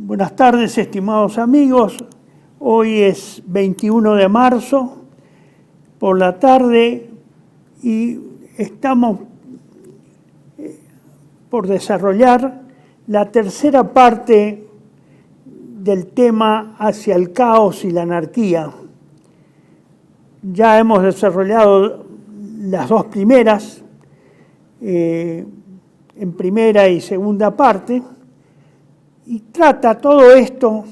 Buenas tardes, estimados amigos. Hoy es 21 de marzo por la tarde y estamos por desarrollar la tercera parte del tema hacia el caos y la anarquía. Ya hemos desarrollado las dos primeras, en primera y segunda parte, y trata todo esto,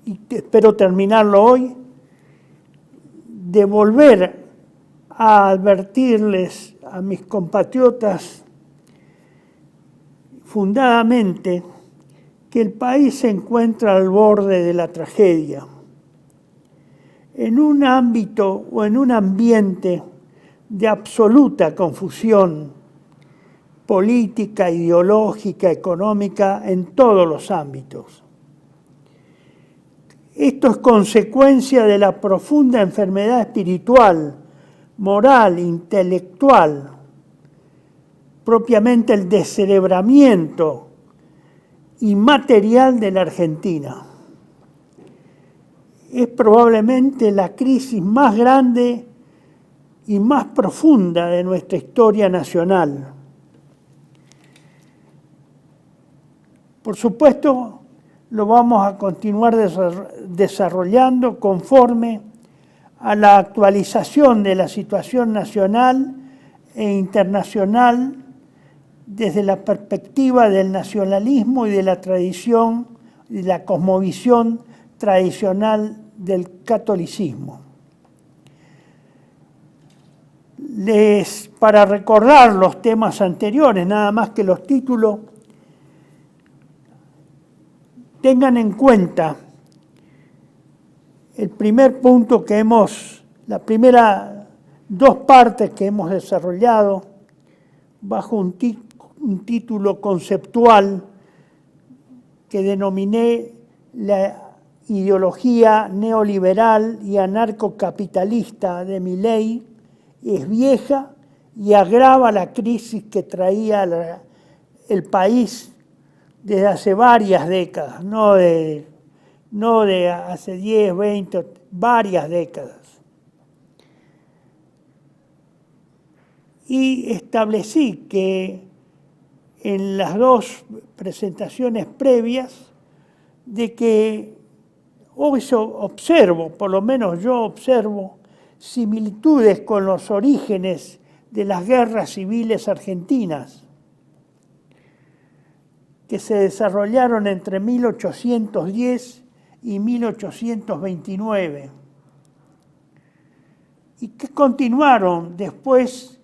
y espero terminarlo hoy, de volver a advertirles a mis compatriotas fundadamente que el país se encuentra al borde de la tragedia. En un ámbito o en un ambiente de absoluta confusión política, ideológica, económica, en todos los ámbitos. Esto es consecuencia de la profunda enfermedad espiritual, moral, intelectual, propiamente el descerebramiento inmaterial de la Argentina. Es probablemente la crisis más grande y más profunda de nuestra historia nacional. Por supuesto, lo vamos a continuar desarrollando conforme a la actualización de la situación nacional e internacional desde la perspectiva del nacionalismo y de la tradición y la cosmovisión tradicional del catolicismo. Para recordar los temas anteriores, nada más que los títulos, tengan en cuenta el primer punto que las primeras dos partes que hemos desarrollado bajo un título conceptual que denominé la ideología neoliberal y anarcocapitalista de Milei es vieja y agrava la crisis que traía el país desde hace varias décadas, no de hace 10, 20, varias décadas. Y establecí que en las dos presentaciones previas de que hoy observo, por lo menos yo observo, similitudes con los orígenes de las guerras civiles argentinas que se desarrollaron entre 1810 y 1829 y que continuaron después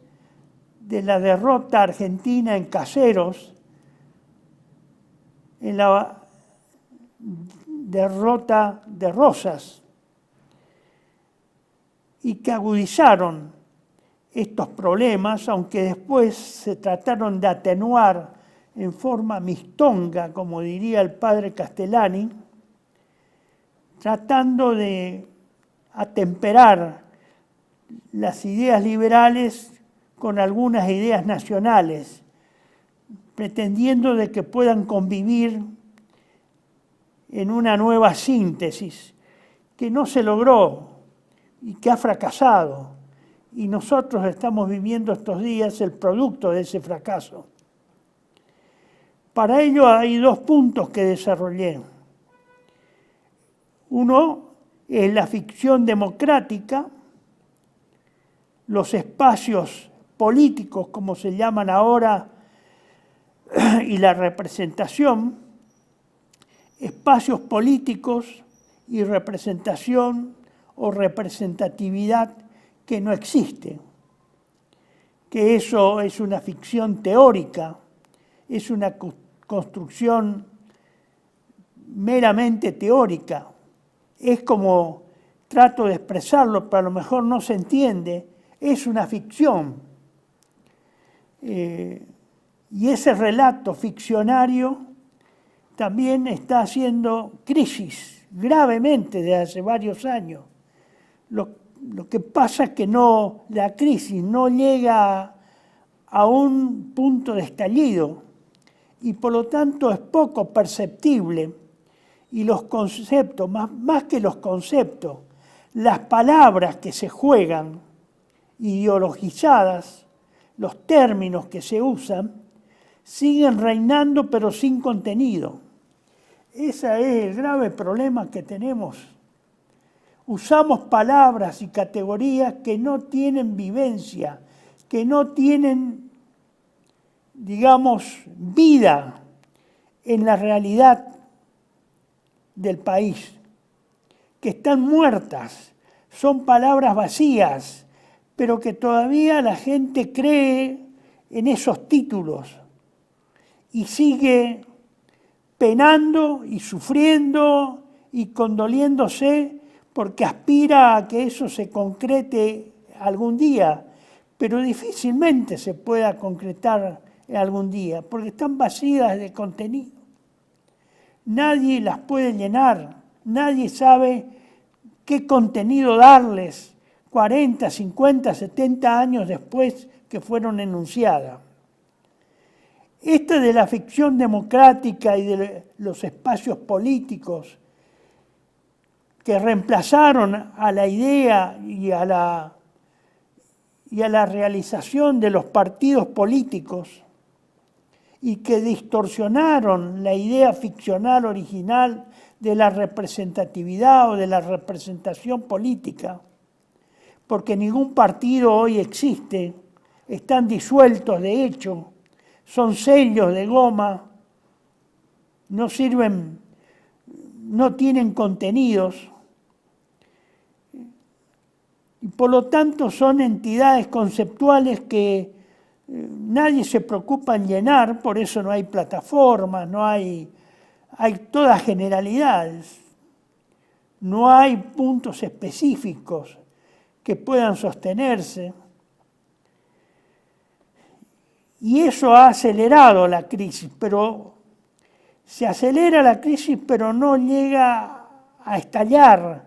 de la derrota argentina en Caseros, en la derrota de Rosas, y que agudizaron estos problemas, aunque después se trataron de atenuar en forma mistonga, como diría el padre Castellani, tratando de atemperar las ideas liberales con algunas ideas nacionales, pretendiendo de que puedan convivir en una nueva síntesis que no se logró y que ha fracasado. Y nosotros estamos viviendo estos días el producto de ese fracaso. Para ello hay dos puntos que desarrollé. Uno es la ficción democrática, los espacios políticos, como se llaman ahora, y la representación, espacios políticos y representación o representatividad que no existe, que eso es una ficción teórica, es una construcción meramente teórica. Es como trato de expresarlo, pero a lo mejor no se entiende, es una ficción. Y ese relato ficcionario también está haciendo crisis gravemente desde hace varios años. Lo que pasa es que la crisis no llega a un punto de estallido y por lo tanto es poco perceptible y los conceptos, más que los conceptos, las palabras que se juegan, ideologizadas, los términos que se usan, siguen reinando pero sin contenido. Ese es el grave problema que tenemos. Usamos palabras y categorías que no tienen vivencia, que no tienen, digamos, vida en la realidad del país, que están muertas, son palabras vacías, pero que todavía la gente cree en esos títulos y sigue penando y sufriendo y condoliéndose porque aspira a que eso se concrete algún día, pero difícilmente se pueda concretar algún día, porque están vacías de contenido. Nadie las puede llenar, nadie sabe qué contenido darles 40, 50, 70 años después que fueron enunciadas. Esta de la ficción democrática y de los espacios políticos que reemplazaron a la idea y a la realización de los partidos políticos y que distorsionaron la idea ficcional original de la representatividad o de la representación política, porque ningún partido hoy existe, están disueltos de hecho, son sellos de goma, no sirven, no tienen contenidos, y por lo tanto son entidades conceptuales que nadie se preocupa en llenar, por eso no hay plataformas, hay todas generalidades, no hay puntos específicos que puedan sostenerse. Y eso ha acelerado la crisis, pero se acelera la crisis, pero no llega a estallar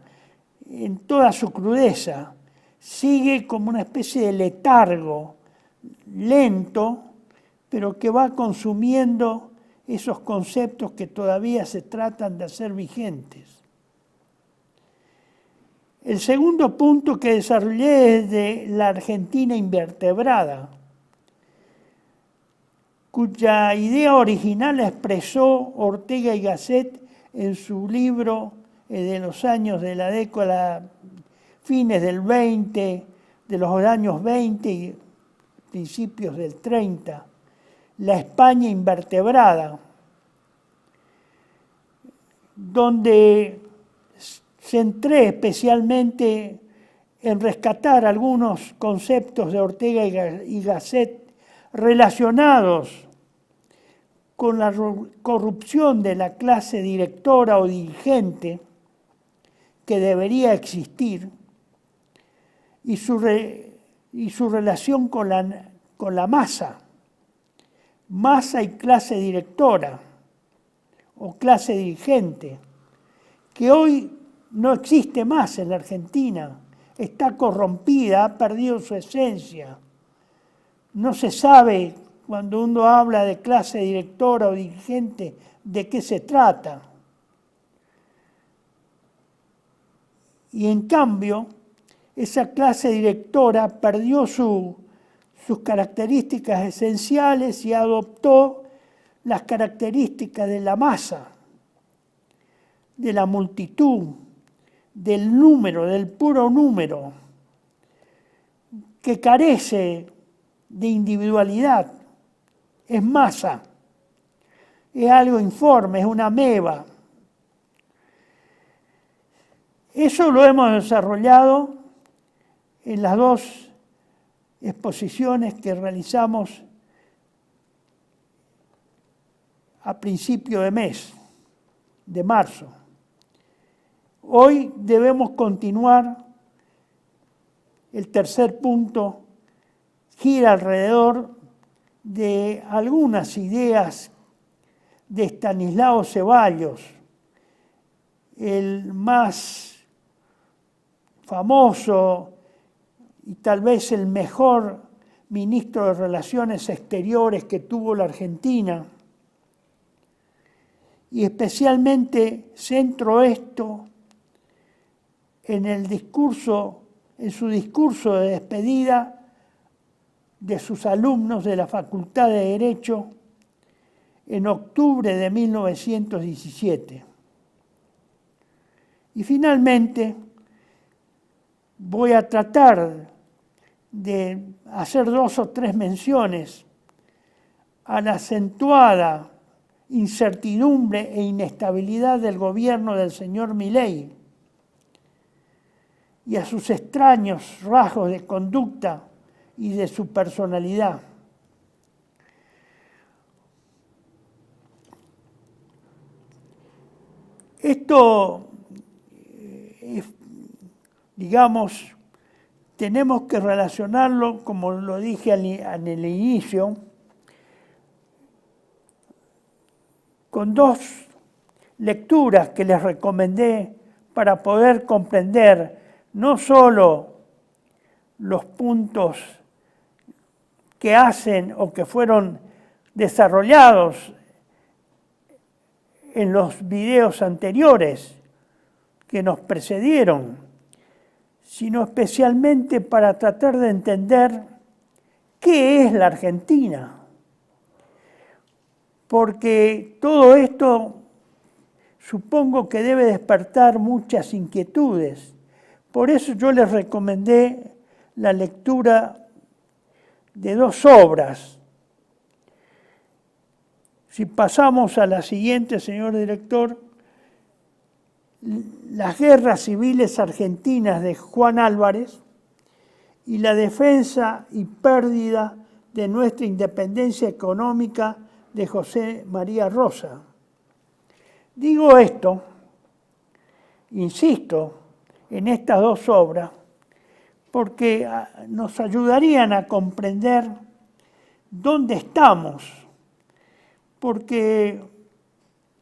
en toda su crudeza. Sigue como una especie de letargo lento, pero que va consumiendo esos conceptos que todavía se tratan de hacer vigentes. El segundo punto que desarrollé es de la Argentina invertebrada, cuya idea original la expresó Ortega y Gasset en su libro de los años de la década, fines del 20, de los años 20 y principios del 30, La España invertebrada, donde centré especialmente en rescatar algunos conceptos de Ortega y Gasset relacionados con la corrupción de la clase directora o dirigente que debería existir y su relación con la masa y clase directora o clase dirigente, que hoy no existe más en la Argentina, está corrompida, ha perdido su esencia. No se sabe, cuando uno habla de clase directora o dirigente, de qué se trata. Y en cambio, esa clase directora perdió sus características esenciales y adoptó las características de la masa, de la multitud, del número, del puro número, que carece de individualidad, es masa, es algo informe, es una ameba. Eso lo hemos desarrollado en las dos exposiciones que realizamos a principio de mes, de marzo. Hoy debemos continuar. El tercer punto gira alrededor de algunas ideas de Estanislao Ceballos, el más famoso y tal vez el mejor ministro de Relaciones Exteriores que tuvo la Argentina, y especialmente centro esto en su discurso de despedida de sus alumnos de la Facultad de Derecho en octubre de 1917. Y finalmente voy a tratar de hacer 2 o 3 menciones a la acentuada incertidumbre e inestabilidad del gobierno del señor Milei y a sus extraños rasgos de conducta y de su personalidad. Esto, digamos, tenemos que relacionarlo, como lo dije en el inicio, con 2 lecturas que les recomendé para poder comprender no solo los puntos que hacen o que fueron desarrollados en los videos anteriores que nos precedieron, sino especialmente para tratar de entender qué es la Argentina. Porque todo esto supongo que debe despertar muchas inquietudes. Por eso yo les recomendé la lectura de 2 obras. Si pasamos a la siguiente, señor director, Las guerras civiles argentinas de Juan Álvarez y la defensa y pérdida de nuestra independencia económica de José María Rosa. Digo esto, insisto, en estas 2 obras, porque nos ayudarían a comprender dónde estamos, porque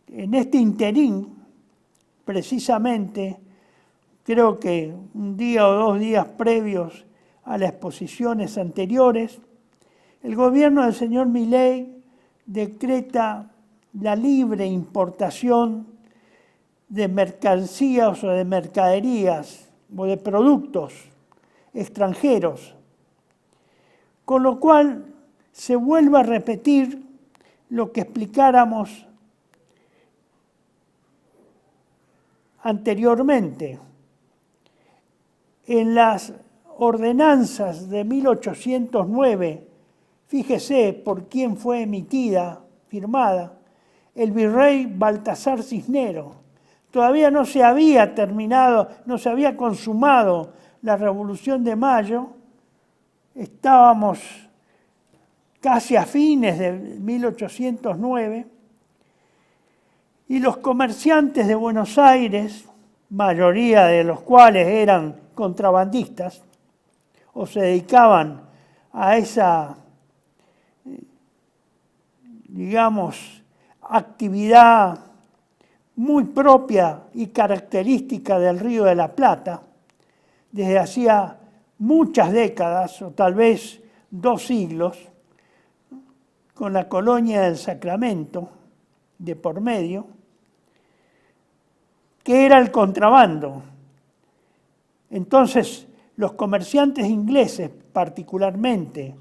en este interín, precisamente, creo que un día o 2 días previos a las exposiciones anteriores, el gobierno del señor Milei decreta la libre importación de mercancías o de mercaderías o de productos extranjeros, con lo cual se vuelve a repetir lo que explicáramos anteriormente. En las ordenanzas de 1809, fíjese por quién fue emitida, firmada, el virrey Baltasar Cisneros. Todavía no se había terminado, no se había consumado la Revolución de Mayo, estábamos casi a fines de 1809, y los comerciantes de Buenos Aires, mayoría de los cuales eran contrabandistas, o se dedicaban a esa, digamos, actividad muy propia y característica del Río de la Plata, desde hacía muchas décadas, o tal vez 2 siglos, con la colonia del Sacramento de por medio, que era el contrabando. Entonces, los comerciantes ingleses particularmente,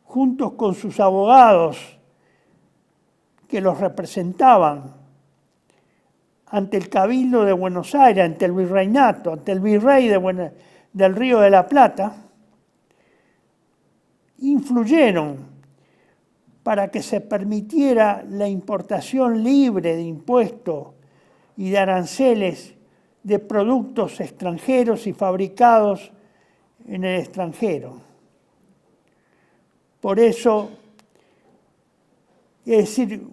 juntos con sus abogados que los representaban ante el Cabildo de Buenos Aires, ante el virreinato, ante el virrey del Río de la Plata, influyeron para que se permitiera la importación libre de impuestos y de aranceles de productos extranjeros y fabricados en el extranjero. Por eso, es decir,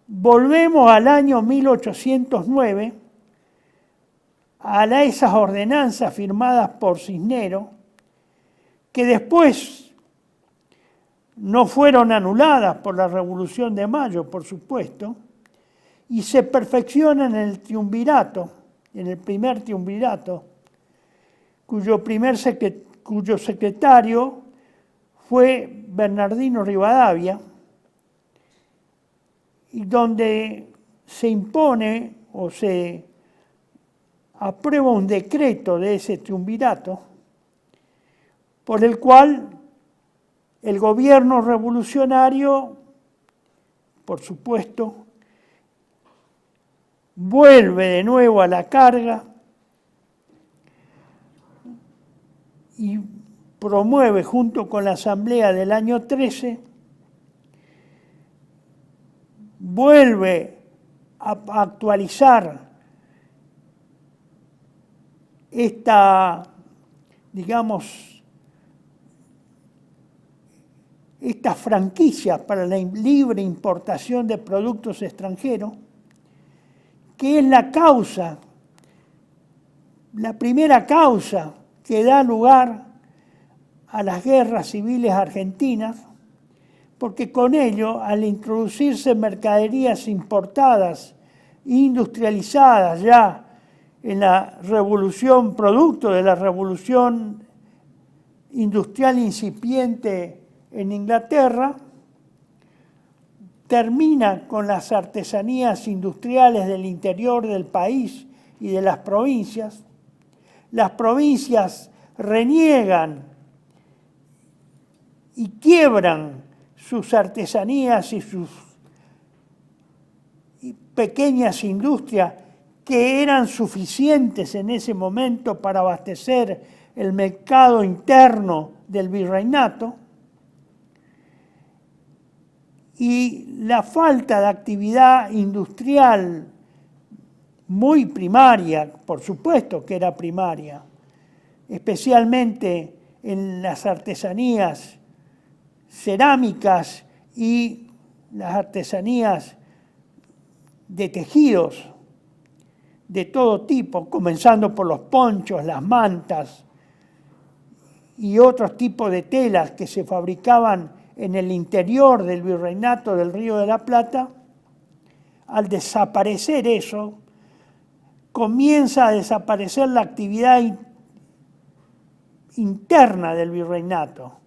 volvemos al año 1809, a esas ordenanzas firmadas por Cisneros, que después no fueron anuladas por la Revolución de Mayo, por supuesto, y se perfeccionan en el triunvirato, en el primer triunvirato, cuyo secretario fue Bernardino Rivadavia, y donde se impone o se aprueba un decreto de ese triunvirato por el cual el gobierno revolucionario, por supuesto, vuelve de nuevo a la carga y promueve junto con la Asamblea del año 13, vuelve a actualizar esta, digamos, estas franquicias para la libre importación de productos extranjeros, que es la causa, la primera causa que da lugar a las guerras civiles argentinas, porque con ello, al introducirse mercaderías importadas, industrializadas ya en la revolución, producto de la revolución industrial incipiente en Inglaterra, termina con las artesanías industriales del interior del país y de las provincias. Las provincias reniegan y quiebran sus artesanías y sus pequeñas industrias que eran suficientes en ese momento para abastecer el mercado interno del virreinato, y la falta de actividad industrial muy primaria, por supuesto que era primaria, especialmente en las artesanías cerámicas y las artesanías de tejidos de todo tipo, comenzando por los ponchos, las mantas y otros tipos de telas que se fabricaban en el interior del virreinato del Río de la Plata. Al desaparecer eso, comienza a desaparecer la actividad interna del virreinato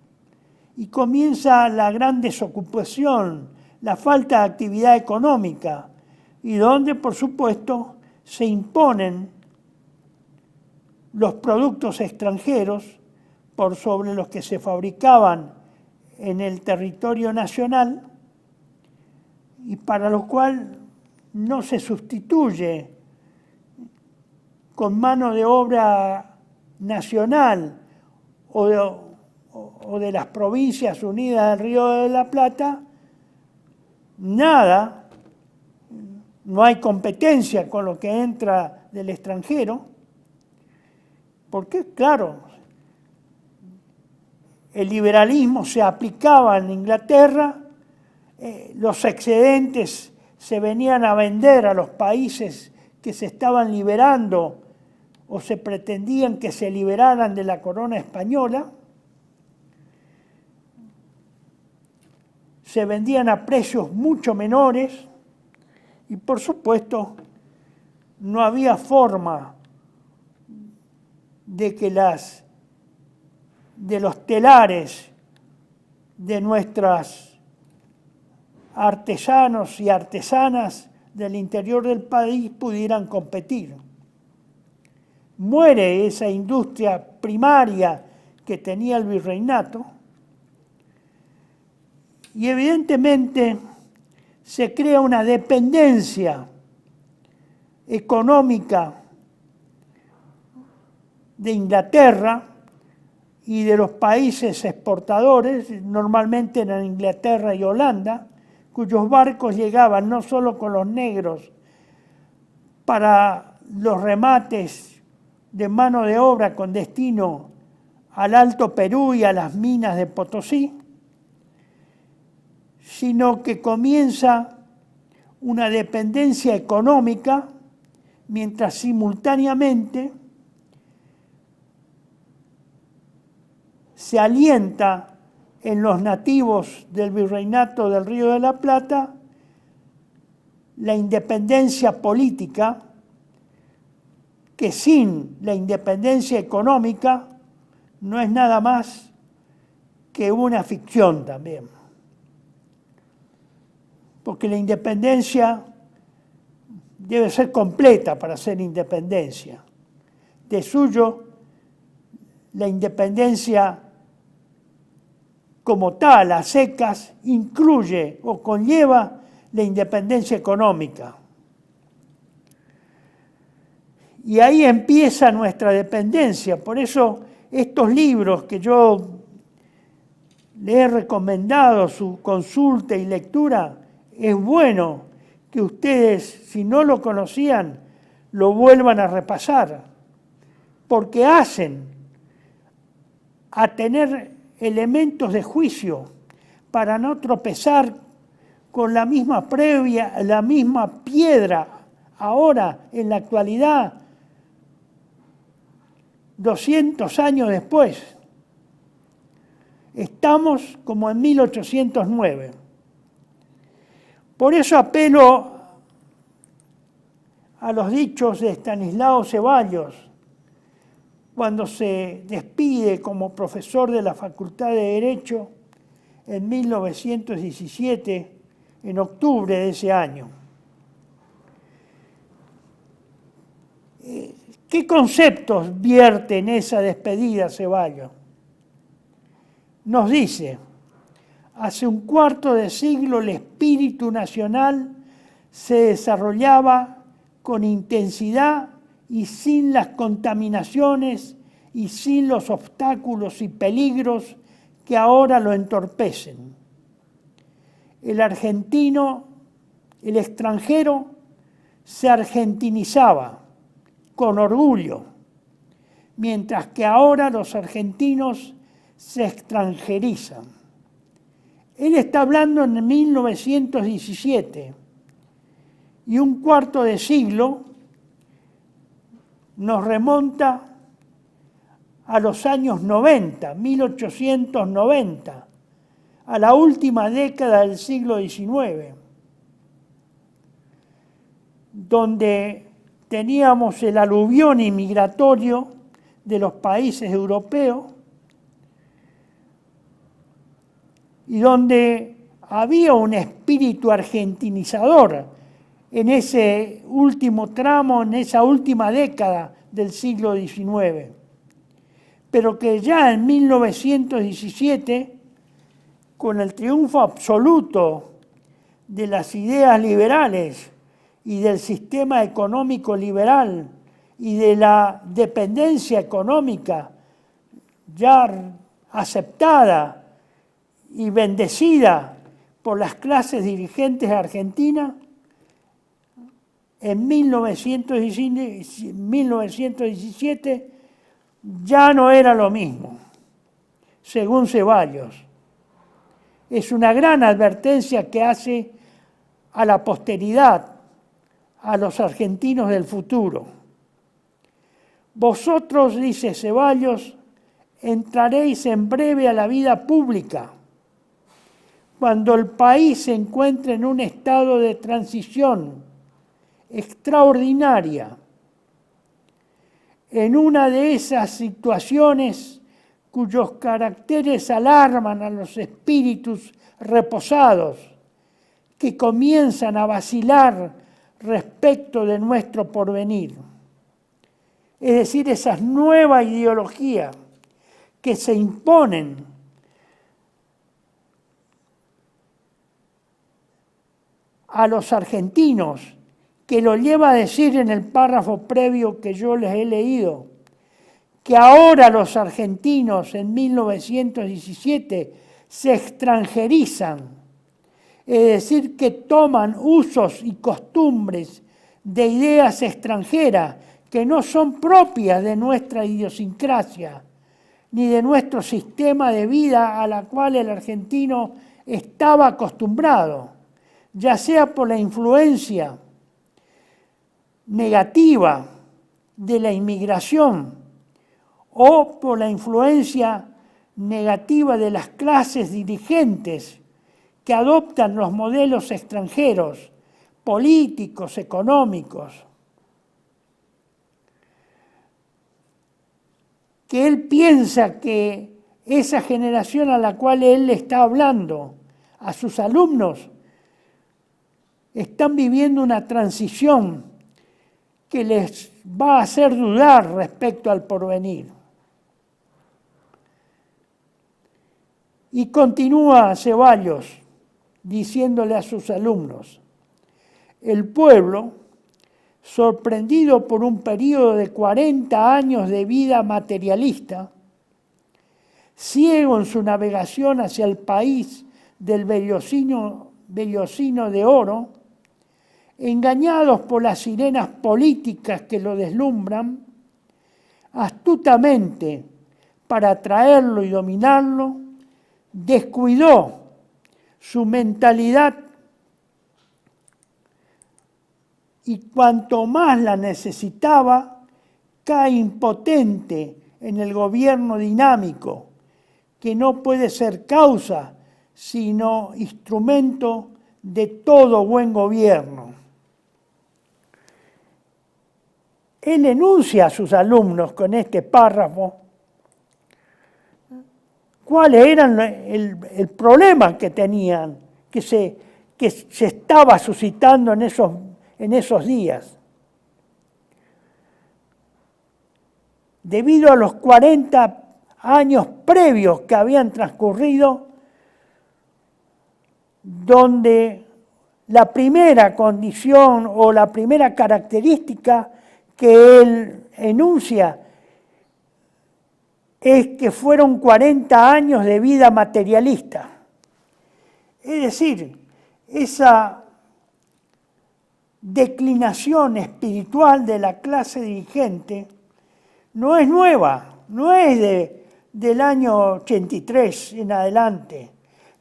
y comienza la gran desocupación, la falta de actividad económica, y donde, por supuesto, se imponen los productos extranjeros por sobre los que se fabricaban en el territorio nacional, y para lo cual no se sustituye con mano de obra nacional o de las provincias unidas del Río de la Plata, nada. No hay competencia con lo que entra del extranjero, porque, claro, el liberalismo se aplicaba en Inglaterra, los excedentes se venían a vender a los países que se estaban liberando o se pretendían que se liberaran de la corona española, se vendían a precios mucho menores y, por supuesto, no había forma de que de los telares de nuestros artesanos y artesanas del interior del país pudieran competir. Muere esa industria primaria que tenía el virreinato y evidentemente se crea una dependencia económica de Inglaterra y de los países exportadores, normalmente eran Inglaterra y Holanda, cuyos barcos llegaban no solo con los negros para los remates de mano de obra con destino al Alto Perú y a las minas de Potosí, sino que comienza una dependencia económica mientras simultáneamente se alienta en los nativos del virreinato del Río de la Plata la independencia política, que sin la independencia económica no es nada más que una ficción también. porque la independencia debe ser completa para ser independencia. De suyo, la independencia como tal, a secas, incluye o conlleva la independencia económica. Y ahí empieza nuestra dependencia. Por eso estos libros que yo le he recomendado su consulta y lectura, es bueno que ustedes, si no lo conocían, lo vuelvan a repasar, porque hacen a tener elementos de juicio para no tropezar con la misma previa, la misma piedra, ahora, en la actualidad, 200 años después. Estamos como en 1809. Por eso apelo a los dichos de Estanislao Ceballos, cuando se despide como profesor de la Facultad de Derecho en 1917, en octubre de ese año. ¿Qué conceptos vierte en esa despedida Ceballos? Nos dice, hace un cuarto de siglo el espíritu nacional se desarrollaba con intensidad y sin las contaminaciones y sin los obstáculos y peligros que ahora lo entorpecen. El extranjero se argentinizaba con orgullo, mientras que ahora los argentinos se extranjerizan. Él está hablando en 1917 y un cuarto de siglo nos remonta a los años 90, 1890, a la última década del siglo XIX, donde teníamos el aluvión inmigratorio de los países europeos y donde había un espíritu argentinizador en ese último tramo, en esa última década del siglo XIX. Pero que ya en 1917, con el triunfo absoluto de las ideas liberales y del sistema económico liberal y de la dependencia económica ya aceptada y bendecida por las clases dirigentes argentinas, en 1917 ya no era lo mismo, según Ceballos. Es una gran advertencia que hace a la posteridad, a los argentinos del futuro. Vosotros, dice Ceballos, entraréis en breve a la vida pública, cuando el país se encuentre en un estado de transición extraordinaria, en una de esas situaciones cuyos caracteres alarman a los espíritus reposados que comienzan a vacilar respecto de nuestro porvenir. Es decir, esas nuevas ideologías que se imponen a los argentinos, que lo lleva a decir en el párrafo previo que yo les he leído, que ahora los argentinos en 1917 se extranjerizan, es decir, que toman usos y costumbres de ideas extranjeras que no son propias de nuestra idiosincrasia, ni de nuestro sistema de vida a la cual el argentino estaba acostumbrado, ya sea por la influencia negativa de la inmigración o por la influencia negativa de las clases dirigentes que adoptan los modelos extranjeros, políticos, económicos, que él piensa que esa generación a la cual él le está hablando, a sus alumnos, están viviendo una transición que les va a hacer dudar respecto al porvenir. Y continúa Ceballos diciéndole a sus alumnos: el pueblo, sorprendido por un periodo de 40 años de vida materialista, ciego en su navegación hacia el país del vellocino de oro, engañados por las sirenas políticas que lo deslumbran, astutamente para atraerlo y dominarlo, descuidó su mentalidad y cuanto más la necesitaba, cae impotente en el gobierno dinámico, que no puede ser causa, sino instrumento de todo buen gobierno. Él enuncia a sus alumnos con este párrafo cuáles eran el problema que tenían, que se estaba suscitando en esos días. Debido a los 40 años previos que habían transcurrido, donde la primera condición o la primera característica que él enuncia es que fueron 40 años de vida materialista. Es decir, esa declinación espiritual de la clase dirigente no es nueva, no es del año 83 en adelante,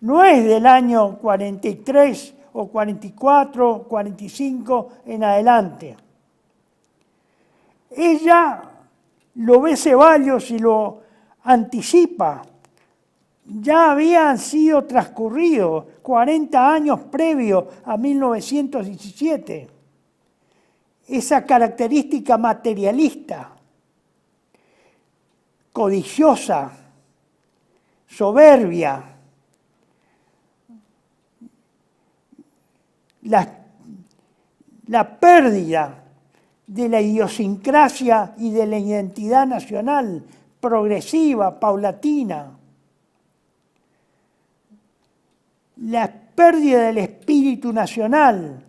no es del año 43 o 44, 45 en adelante. Ella lo ve Ceballos y lo anticipa. Ya habían sido transcurridos 40 años previos a 1917. Esa característica materialista, codiciosa, soberbia, la pérdida de la idiosincrasia y de la identidad nacional progresiva, paulatina, la pérdida del espíritu nacional,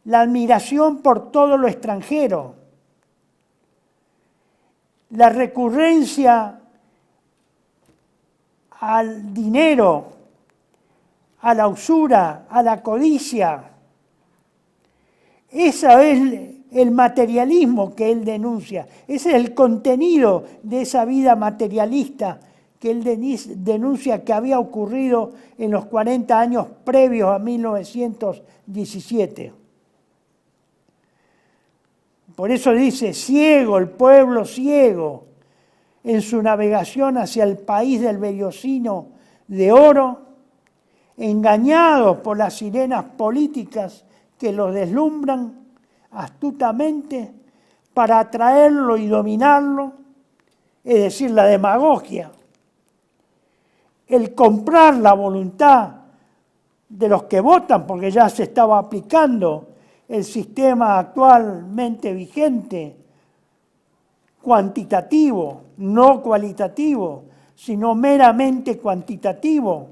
la admiración por todo lo extranjero, la recurrencia al dinero, a la usura, a la codicia. Ese es el materialismo que él denuncia, ese es el contenido de esa vida materialista que él denuncia que había ocurrido en los 40 años previos a 1917. Por eso dice, ciego, el pueblo ciego, en su navegación hacia el país del vellocino de oro, engañados por las sirenas políticas que los deslumbran astutamente para atraerlo y dominarlo, es decir, la demagogia, el comprar la voluntad de los que votan, porque ya se estaba aplicando el sistema actualmente vigente, cuantitativo, no cualitativo, sino meramente cuantitativo,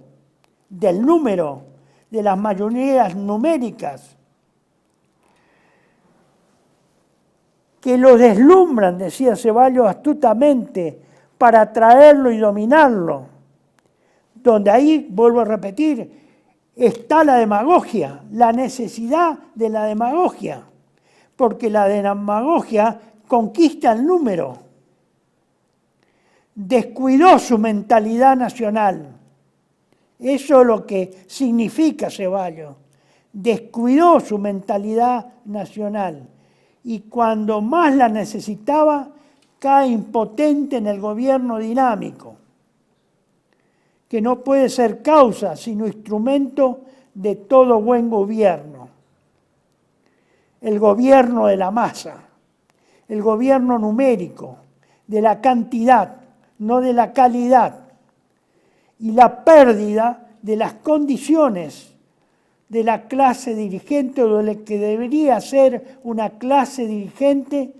del número, de las mayorías numéricas, que lo deslumbran, decía Ceballos astutamente, para atraerlo y dominarlo. Donde ahí, vuelvo a repetir, está la demagogia, la necesidad de la demagogia, porque la demagogia conquista el número. Descuidó su mentalidad nacional. Eso es lo que significa Ceballos. Descuidó su mentalidad nacional. Y cuando más la necesitaba, cae impotente en el gobierno dinámico, que no puede ser causa, sino instrumento de todo buen gobierno. El gobierno de la masa, el gobierno numérico, de la cantidad, no de la calidad, y la pérdida de las condiciones de la clase dirigente o de lo que debería ser una clase dirigente,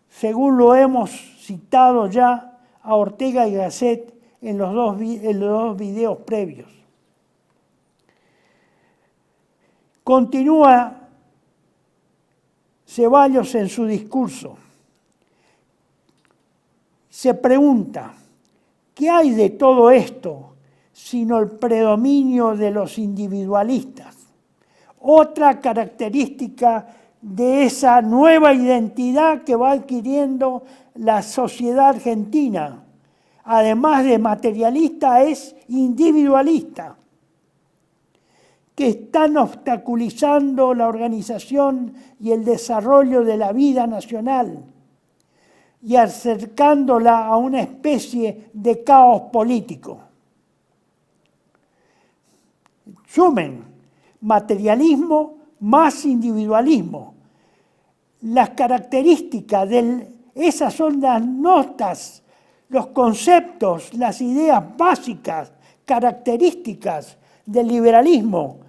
según lo hemos citado ya a Ortega y Gasset en los dos videos previos. Continúa Ceballos en su discurso. Se pregunta, ¿qué hay de todo esto sino el predominio de los individualistas? Otra característica de esa nueva identidad que va adquiriendo la sociedad argentina, además de materialista, es individualista, que están obstaculizando la organización y el desarrollo de la vida nacional y acercándola a una especie de caos político. Sumen materialismo más individualismo. Las características esas son las notas, los conceptos, las ideas básicas, características del liberalismo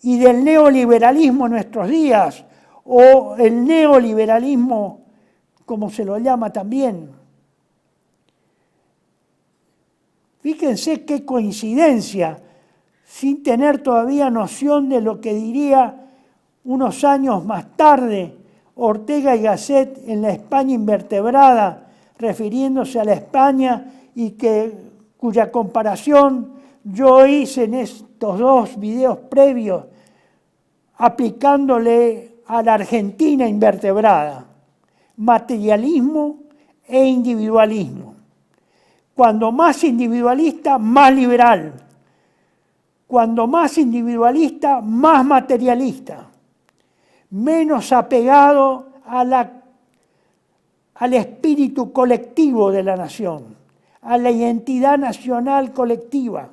y del neoliberalismo en nuestros días, o el neoliberalismo, como se lo llama también. Fíjense qué coincidencia, sin tener todavía noción de lo que diría unos años más tarde Ortega y Gasset en la España invertebrada, refiriéndose a la España y cuya comparación yo hice en estos dos videos previos, aplicándole a la Argentina invertebrada, materialismo e individualismo. Cuando más individualista, más liberal. Cuando más individualista, más materialista. Menos apegado al espíritu colectivo de la nación, a la identidad nacional colectiva.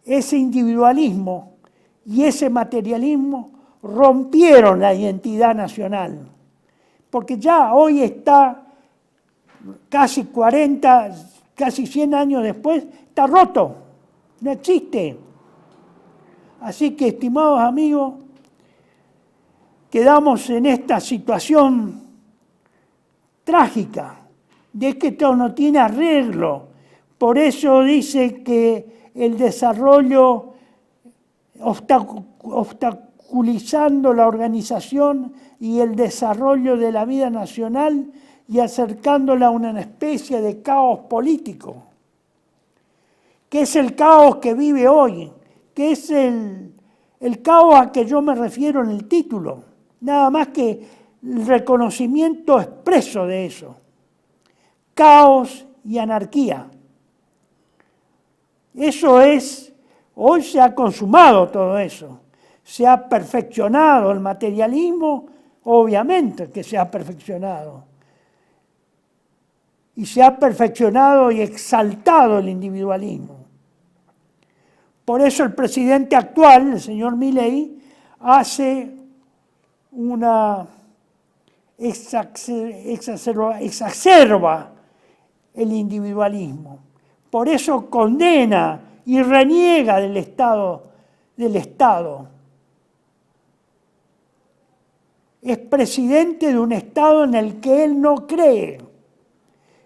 Ese individualismo y ese materialismo rompieron la identidad nacional, porque ya hoy está casi 40, casi 100 años después, está roto, no existe. Así que, estimados amigos, quedamos en esta situación trágica de que esto no tiene arreglo. Por eso dice que el desarrollo, obstaculizando la organización y el desarrollo de la vida nacional y acercándola a una especie de caos político, que es el caos que vive hoy, que es el caos a que yo me refiero en el título, nada más que el reconocimiento expreso de eso, caos y anarquía. Eso es, hoy se ha consumado todo eso, se ha perfeccionado el materialismo, obviamente que se ha perfeccionado, y se ha perfeccionado y exaltado el individualismo. Por eso el presidente actual, el señor Milei, exacerba el individualismo. Por eso condena y reniega del Estado. Es presidente de un Estado en el que él no cree.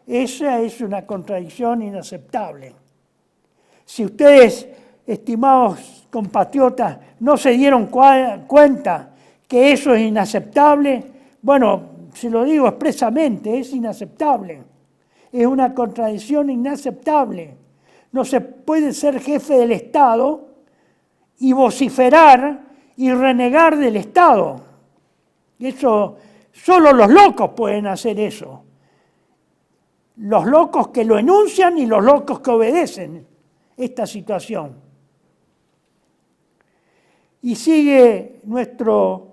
Esa es una contradicción inaceptable. Si ustedes, estimados compatriotas, no se dieron cuenta que eso es inaceptable, bueno, se lo digo expresamente, es inaceptable. Es una contradicción inaceptable. No se puede ser jefe del Estado y vociferar y renegar del Estado. Eso, solo los locos pueden hacer eso. Los locos que lo enuncian y los locos que obedecen esta situación. Y sigue nuestro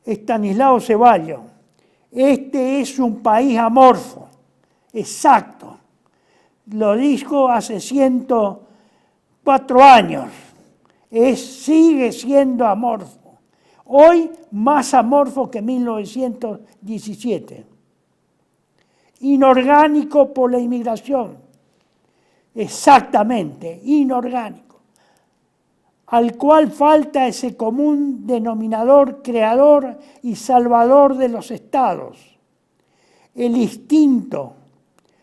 Estanislao Ceballos. Este es un país amorfo. Exacto. Lo dijo hace 104 años. Sigue siendo amorfo. Hoy más amorfo que 1917. Inorgánico por la inmigración. exactamente, inorgánico, al cual falta ese común denominador creador y salvador de los estados, el instinto,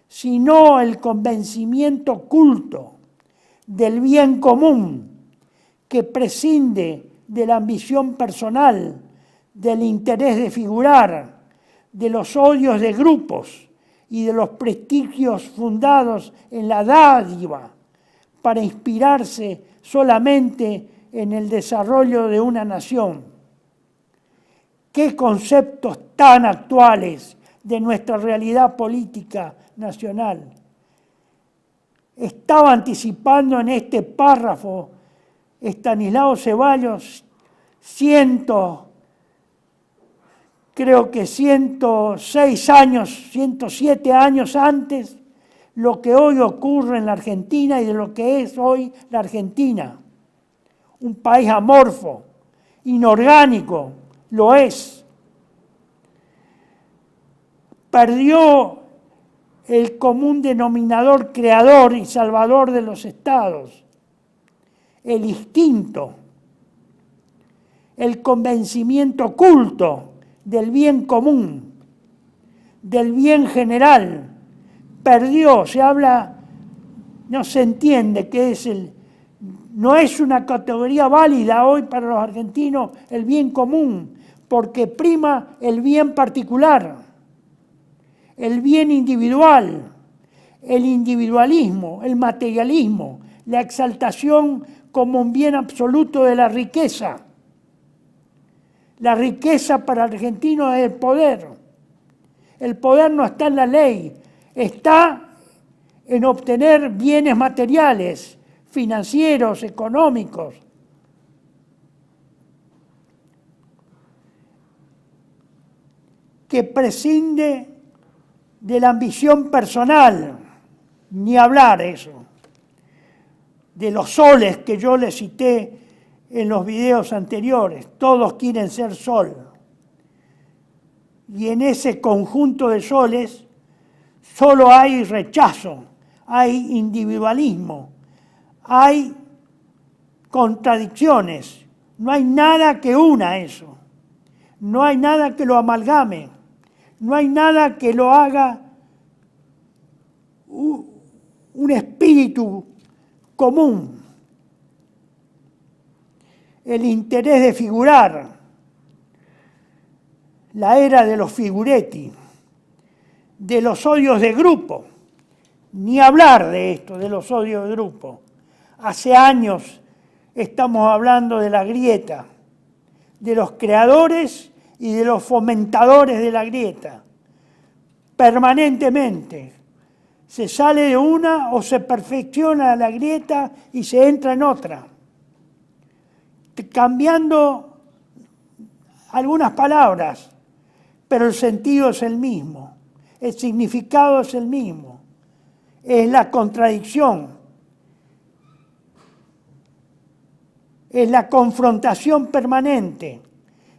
sino el convencimiento oculto del bien común que prescinde de la ambición personal, del interés de figurar, de los odios de grupos y de los prestigios fundados en la dádiva para inspirarse solamente en el desarrollo de una nación. ¿Qué conceptos tan actuales de nuestra realidad política nacional? Estaba anticipando en este párrafo Estanislao Ceballos creo que 106 años, 107 años antes, lo que hoy ocurre en la Argentina y de lo que es hoy la Argentina. Un país amorfo, inorgánico, lo es. Perdió el común denominador creador y salvador de los estados, el instinto, el convencimiento oculto del bien común, del bien general. Perdió, se habla, no se entiende qué es no es una categoría válida hoy para los argentinos el bien común, porque prima el bien particular, el bien individual, el individualismo, el materialismo, la exaltación como un bien absoluto de la riqueza. La riqueza para el argentino es el poder. El poder no está en la ley, está en obtener bienes materiales, financieros, económicos. Que prescinde de la ambición personal, ni hablar eso, de los soles que yo les cité en los videos anteriores. Todos quieren ser sol. Y en ese conjunto de soles solo hay rechazo, hay individualismo, hay contradicciones. No hay nada que una eso. No hay nada que lo amalgame. No hay nada que lo haga un espíritu común. El interés de figurar, la era de los figuretti, de los odios de grupo, ni hablar de esto, de los odios de grupo. Hace años estamos hablando de la grieta, de los creadores y de los fomentadores de la grieta. Permanentemente se sale de una o se perfecciona la grieta y se entra en otra, cambiando algunas palabras, pero el sentido es el mismo, el significado es el mismo, es la contradicción, es la confrontación permanente,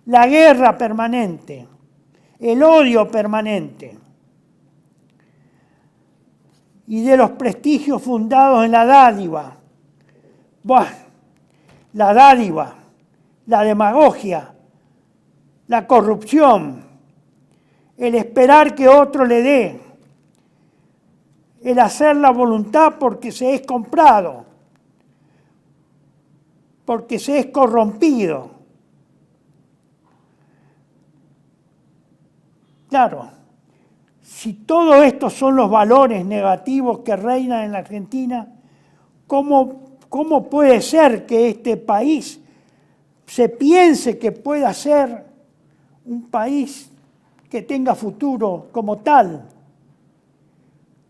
la guerra permanente, el odio permanente. Y de los prestigios fundados en la dádiva. Buah, la dádiva, la demagogia, la corrupción, el esperar que otro le dé, el hacer la voluntad porque se es comprado, porque se es corrompido. Claro, si todos estos son los valores negativos que reinan en la Argentina, ¿cómo puede ser que este país se piense que pueda ser un país que tenga futuro como tal?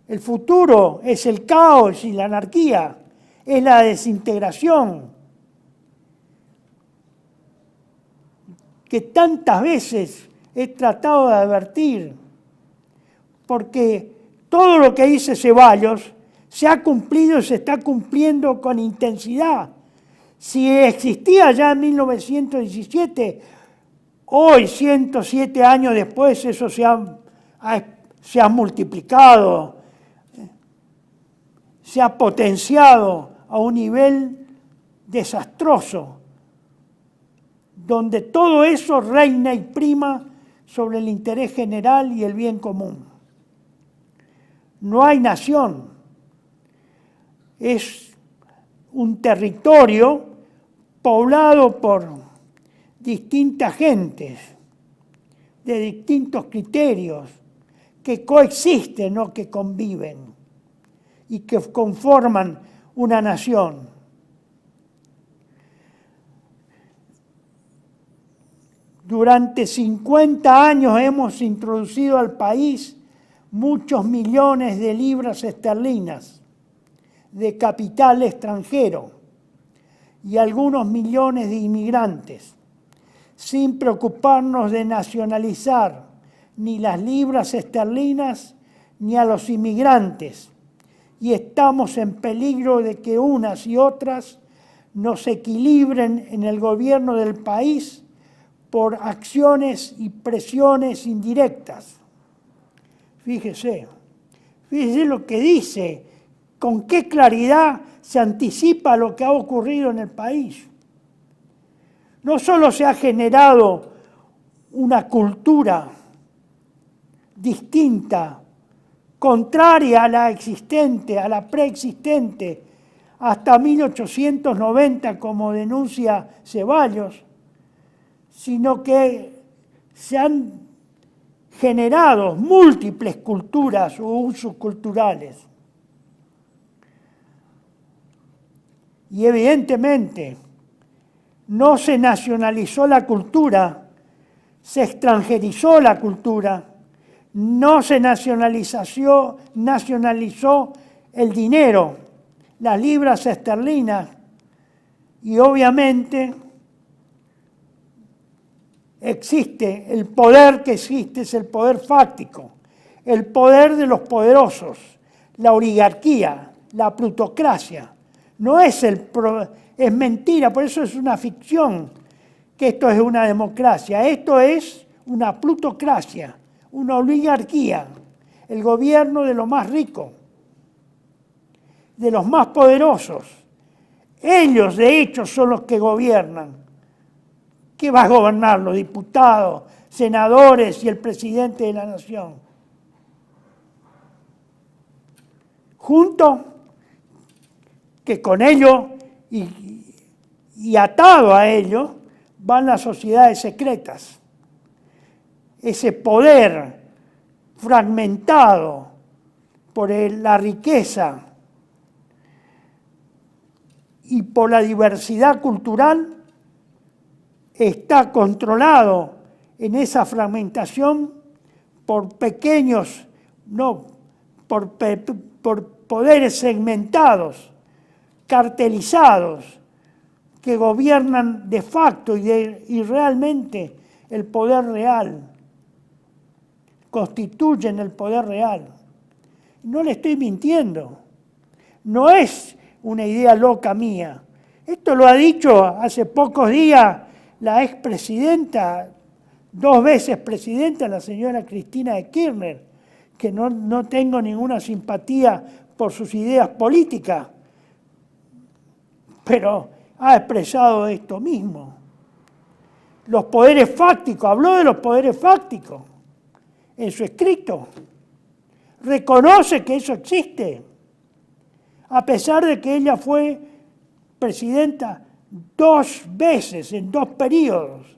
El futuro es el caos y la anarquía, es la desintegración, que tantas veces he tratado de advertir, porque todo lo que dice Ceballos se ha cumplido y se está cumpliendo con intensidad. Si existía ya en 1917, hoy, 107 años después, eso se ha multiplicado, se ha potenciado a un nivel desastroso, donde todo eso reina y prima sobre el interés general y el bien común. No hay nación, es un territorio poblado por distintas gentes, de distintos criterios, que coexisten, no que conviven, y que conforman una nación. Durante 50 años hemos introducido al país muchos millones de libras esterlinas de capital extranjero y algunos millones de inmigrantes, sin preocuparnos de nacionalizar ni las libras esterlinas ni a los inmigrantes, y estamos en peligro de que unas y otras nos equilibren en el gobierno del país por acciones y presiones indirectas. Fíjese lo que dice, con qué claridad se anticipa lo que ha ocurrido en el país. No solo se ha generado una cultura distinta, contraria a la existente, a la preexistente, hasta 1890, como denuncia Ceballos, sino que se han generado múltiples culturas o usos culturales. Y evidentemente no se nacionalizó la cultura, se extranjerizó la cultura, no se nacionalizó el dinero, las libras esterlinas, y obviamente existe el poder que existe, es el poder fáctico, el poder de los poderosos, la oligarquía, la plutocracia. No es es mentira, por eso es una ficción que esto es una democracia. Esto es una plutocracia, una oligarquía, el gobierno de los más ricos, de los más poderosos. Ellos, de hecho, son los que gobiernan. ¿Qué va a gobernar? Los diputados, senadores y el presidente de la nación. Junto que con ello y atado a ello van las sociedades secretas. Ese poder fragmentado por la riqueza y por la diversidad cultural está controlado en esa fragmentación por pequeños, por poderes segmentados, cartelizados, que gobiernan de facto y realmente el poder real, constituyen el poder real. No le estoy mintiendo, no es una idea loca mía. Esto lo ha dicho hace pocos días la expresidenta, 2 veces presidenta, la señora Cristina de Kirchner, que no tengo ninguna simpatía por sus ideas políticas, pero ha expresado esto mismo. Los poderes fácticos, habló de los poderes fácticos en su escrito. Reconoce que eso existe, a pesar de que ella fue presidenta 2 veces, en 2 periodos,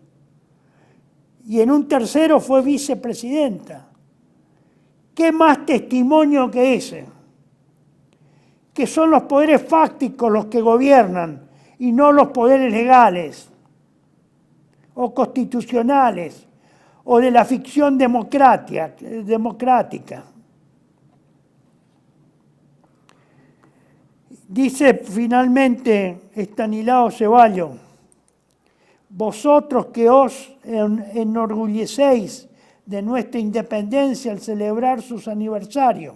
y en un tercero fue vicepresidenta. ¿Qué más testimonio que ese? Que son los poderes fácticos los que gobiernan y no los poderes legales o constitucionales o de la ficción democrática. Dice finalmente Estanislao Ceballos: vosotros que os enorgullecéis de nuestra independencia al celebrar sus aniversarios.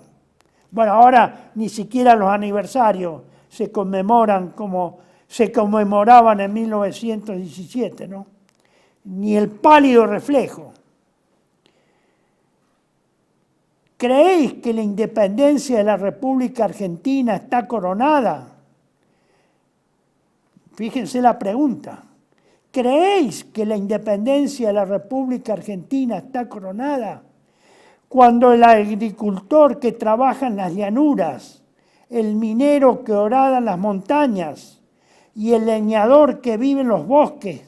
Bueno, ahora ni siquiera los aniversarios se conmemoran como se conmemoraban en 1917, ¿no? Ni el pálido reflejo. ¿Creéis que la independencia de la República Argentina está coronada? Fíjense la pregunta. ¿Creéis que la independencia de la República Argentina está coronada? Cuando el agricultor que trabaja en las llanuras, el minero que horada en las montañas y el leñador que vive en los bosques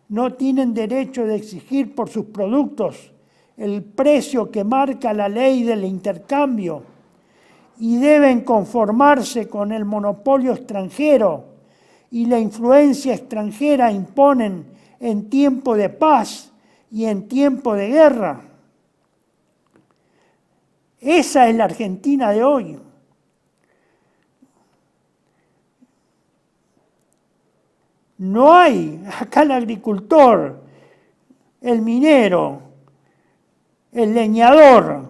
no tienen derecho de exigir por sus productos el precio que marca la ley del intercambio y deben conformarse con el monopolio extranjero y la influencia extranjera imponen en tiempo de paz y en tiempo de guerra? Esa es la Argentina de hoy. No hay acá el agricultor, el minero, el leñador,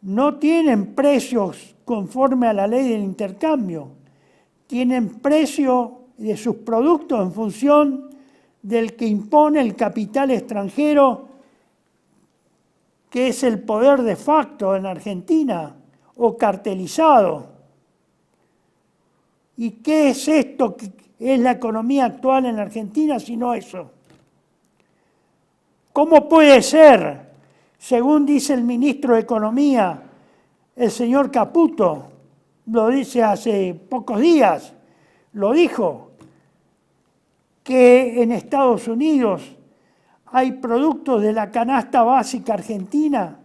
no tienen precios conforme a la ley del intercambio. Tienen precio de sus productos en función del que impone el capital extranjero, que es el poder de facto en Argentina, o cartelizado. ¿Y qué es esto que es la economía actual en Argentina sino eso? ¿Cómo puede ser, según dice el ministro de Economía, el señor Caputo, lo dice hace pocos días, lo dijo, que en Estados Unidos hay productos de la canasta básica argentina,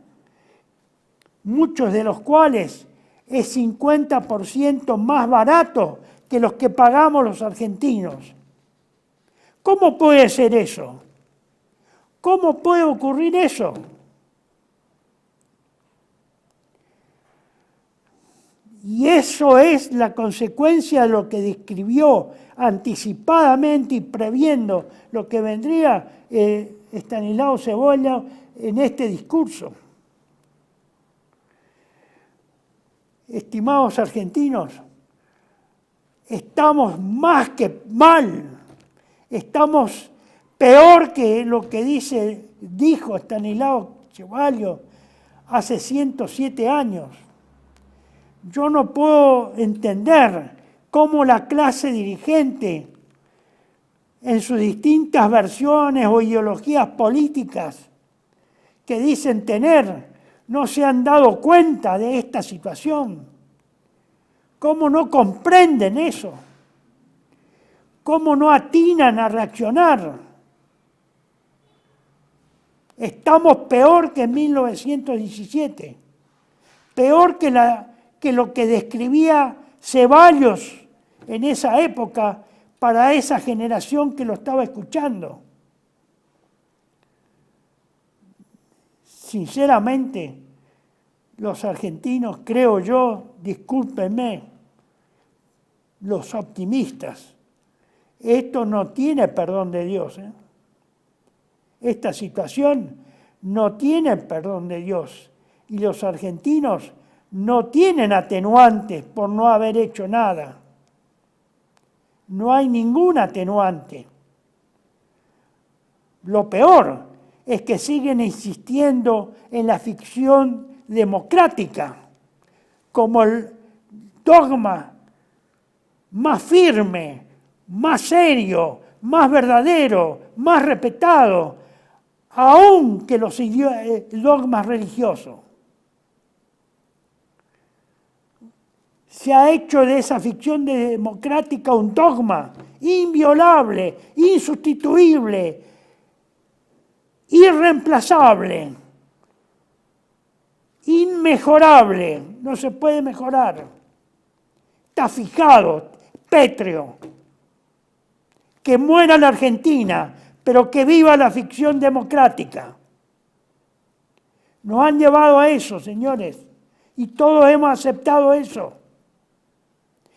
muchos de los cuales es 50% más barato que los que pagamos los argentinos? ¿Cómo puede ser eso? ¿Cómo puede ocurrir eso? Y eso es la consecuencia de lo que describió anticipadamente y previendo lo que vendría Estanislao Cebolla en este discurso. Estimados argentinos, estamos más que mal, estamos peor que lo que dijo Estanislao Cebolla hace 107 años. Yo no puedo entender cómo la clase dirigente, en sus distintas versiones o ideologías políticas que dicen tener, no se han dado cuenta de esta situación. ¿Cómo no comprenden eso? ¿Cómo no atinan a reaccionar? Estamos peor que en 1917, peor que lo que describía Ceballos en esa época para esa generación que lo estaba escuchando. Sinceramente, los argentinos, creo yo, discúlpenme, los optimistas, esto no tiene perdón de Dios. Esta situación no tiene perdón de Dios. Y los argentinos no tienen atenuantes por no haber hecho nada. No hay ningún atenuante. Lo peor es que siguen insistiendo en la ficción democrática como el dogma más firme, más serio, más verdadero, más respetado, aún que los dogmas religiosos. Se ha hecho de esa ficción democrática un dogma inviolable, insustituible, irreemplazable, inmejorable, no se puede mejorar. Está fijado, pétreo. Que muera la Argentina, pero que viva la ficción democrática. Nos han llevado a eso, señores, y todos hemos aceptado eso.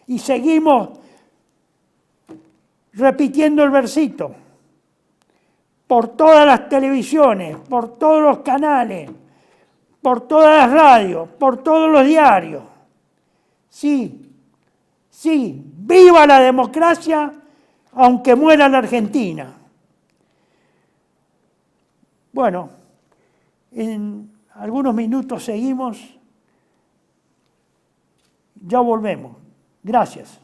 Y seguimos repitiendo el versito por todas las televisiones, por todos los canales, por todas las radios, por todos los diarios. Sí, sí, viva la democracia, aunque muera la Argentina. Bueno, algunos minutos seguimos, ya volvemos. Gracias.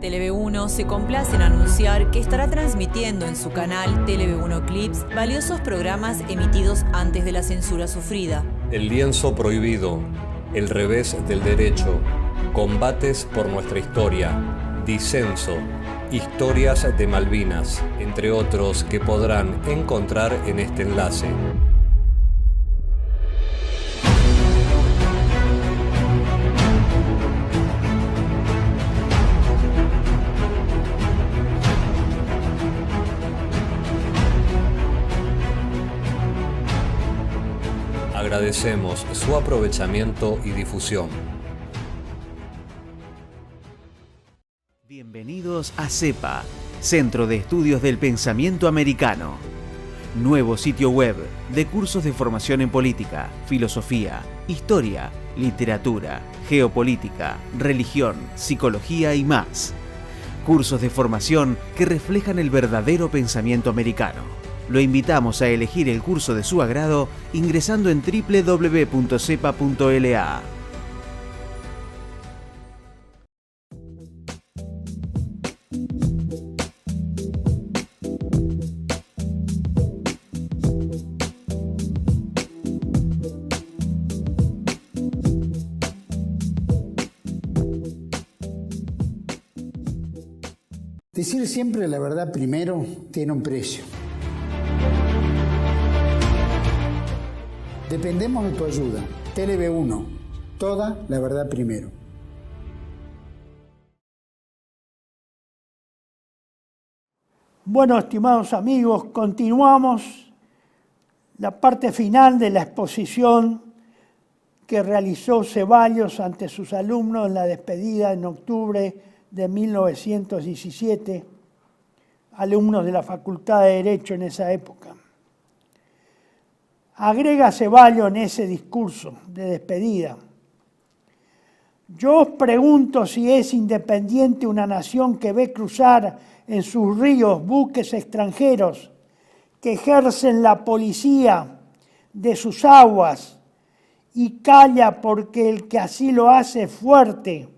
TLV1 se complace en anunciar que estará transmitiendo en su canal TLV1 Clips valiosos programas emitidos antes de la censura sufrida. El lienzo prohibido, El revés del derecho, Combates por nuestra historia, Disenso, Historias de Malvinas, entre otros que podrán encontrar en este enlace. Agradecemos su aprovechamiento y difusión. Bienvenidos a CEPA, Centro de Estudios del Pensamiento Americano. Nuevo sitio web de cursos de formación en política, filosofía, historia, literatura, geopolítica, religión, psicología y más. Cursos de formación que reflejan el verdadero pensamiento americano. Lo invitamos a elegir el curso de su agrado ingresando en www.cepa.la. Decir siempre la verdad primero tiene un precio. Dependemos de tu ayuda. TLV1, toda la verdad primero. Bueno, estimados amigos, continuamos la parte final de la exposición que realizó Ceballos ante sus alumnos en la despedida en octubre de 1917, alumnos de la Facultad de Derecho en esa época. Agrega Ceballos en ese discurso de despedida: yo os pregunto si es independiente una nación que ve cruzar en sus ríos buques extranjeros que ejercen la policía de sus aguas y calla porque el que así lo hace es fuerte,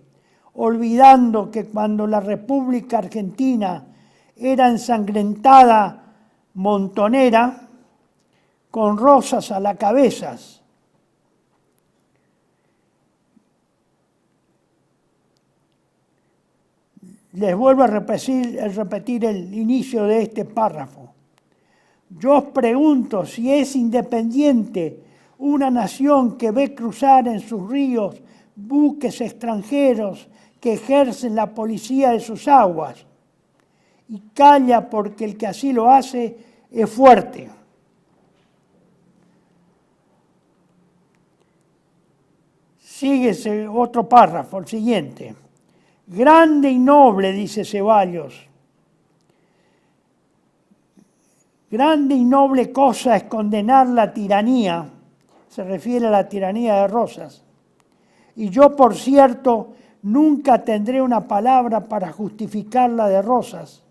olvidando que cuando la República Argentina era ensangrentada montonera, con Rosas a la cabeza. Les vuelvo a repetir el inicio de este párrafo. Yo os pregunto si es independiente una nación que ve cruzar en sus ríos buques extranjeros que ejercen la policía de sus aguas y calla porque el que así lo hace es fuerte. Sigue otro párrafo, el siguiente. Grande y noble, dice Ceballos. Grande y noble cosa es condenar la tiranía, se refiere a la tiranía de Rosas. Y yo, por cierto, nunca tendré una palabra para justificar la de Rosas.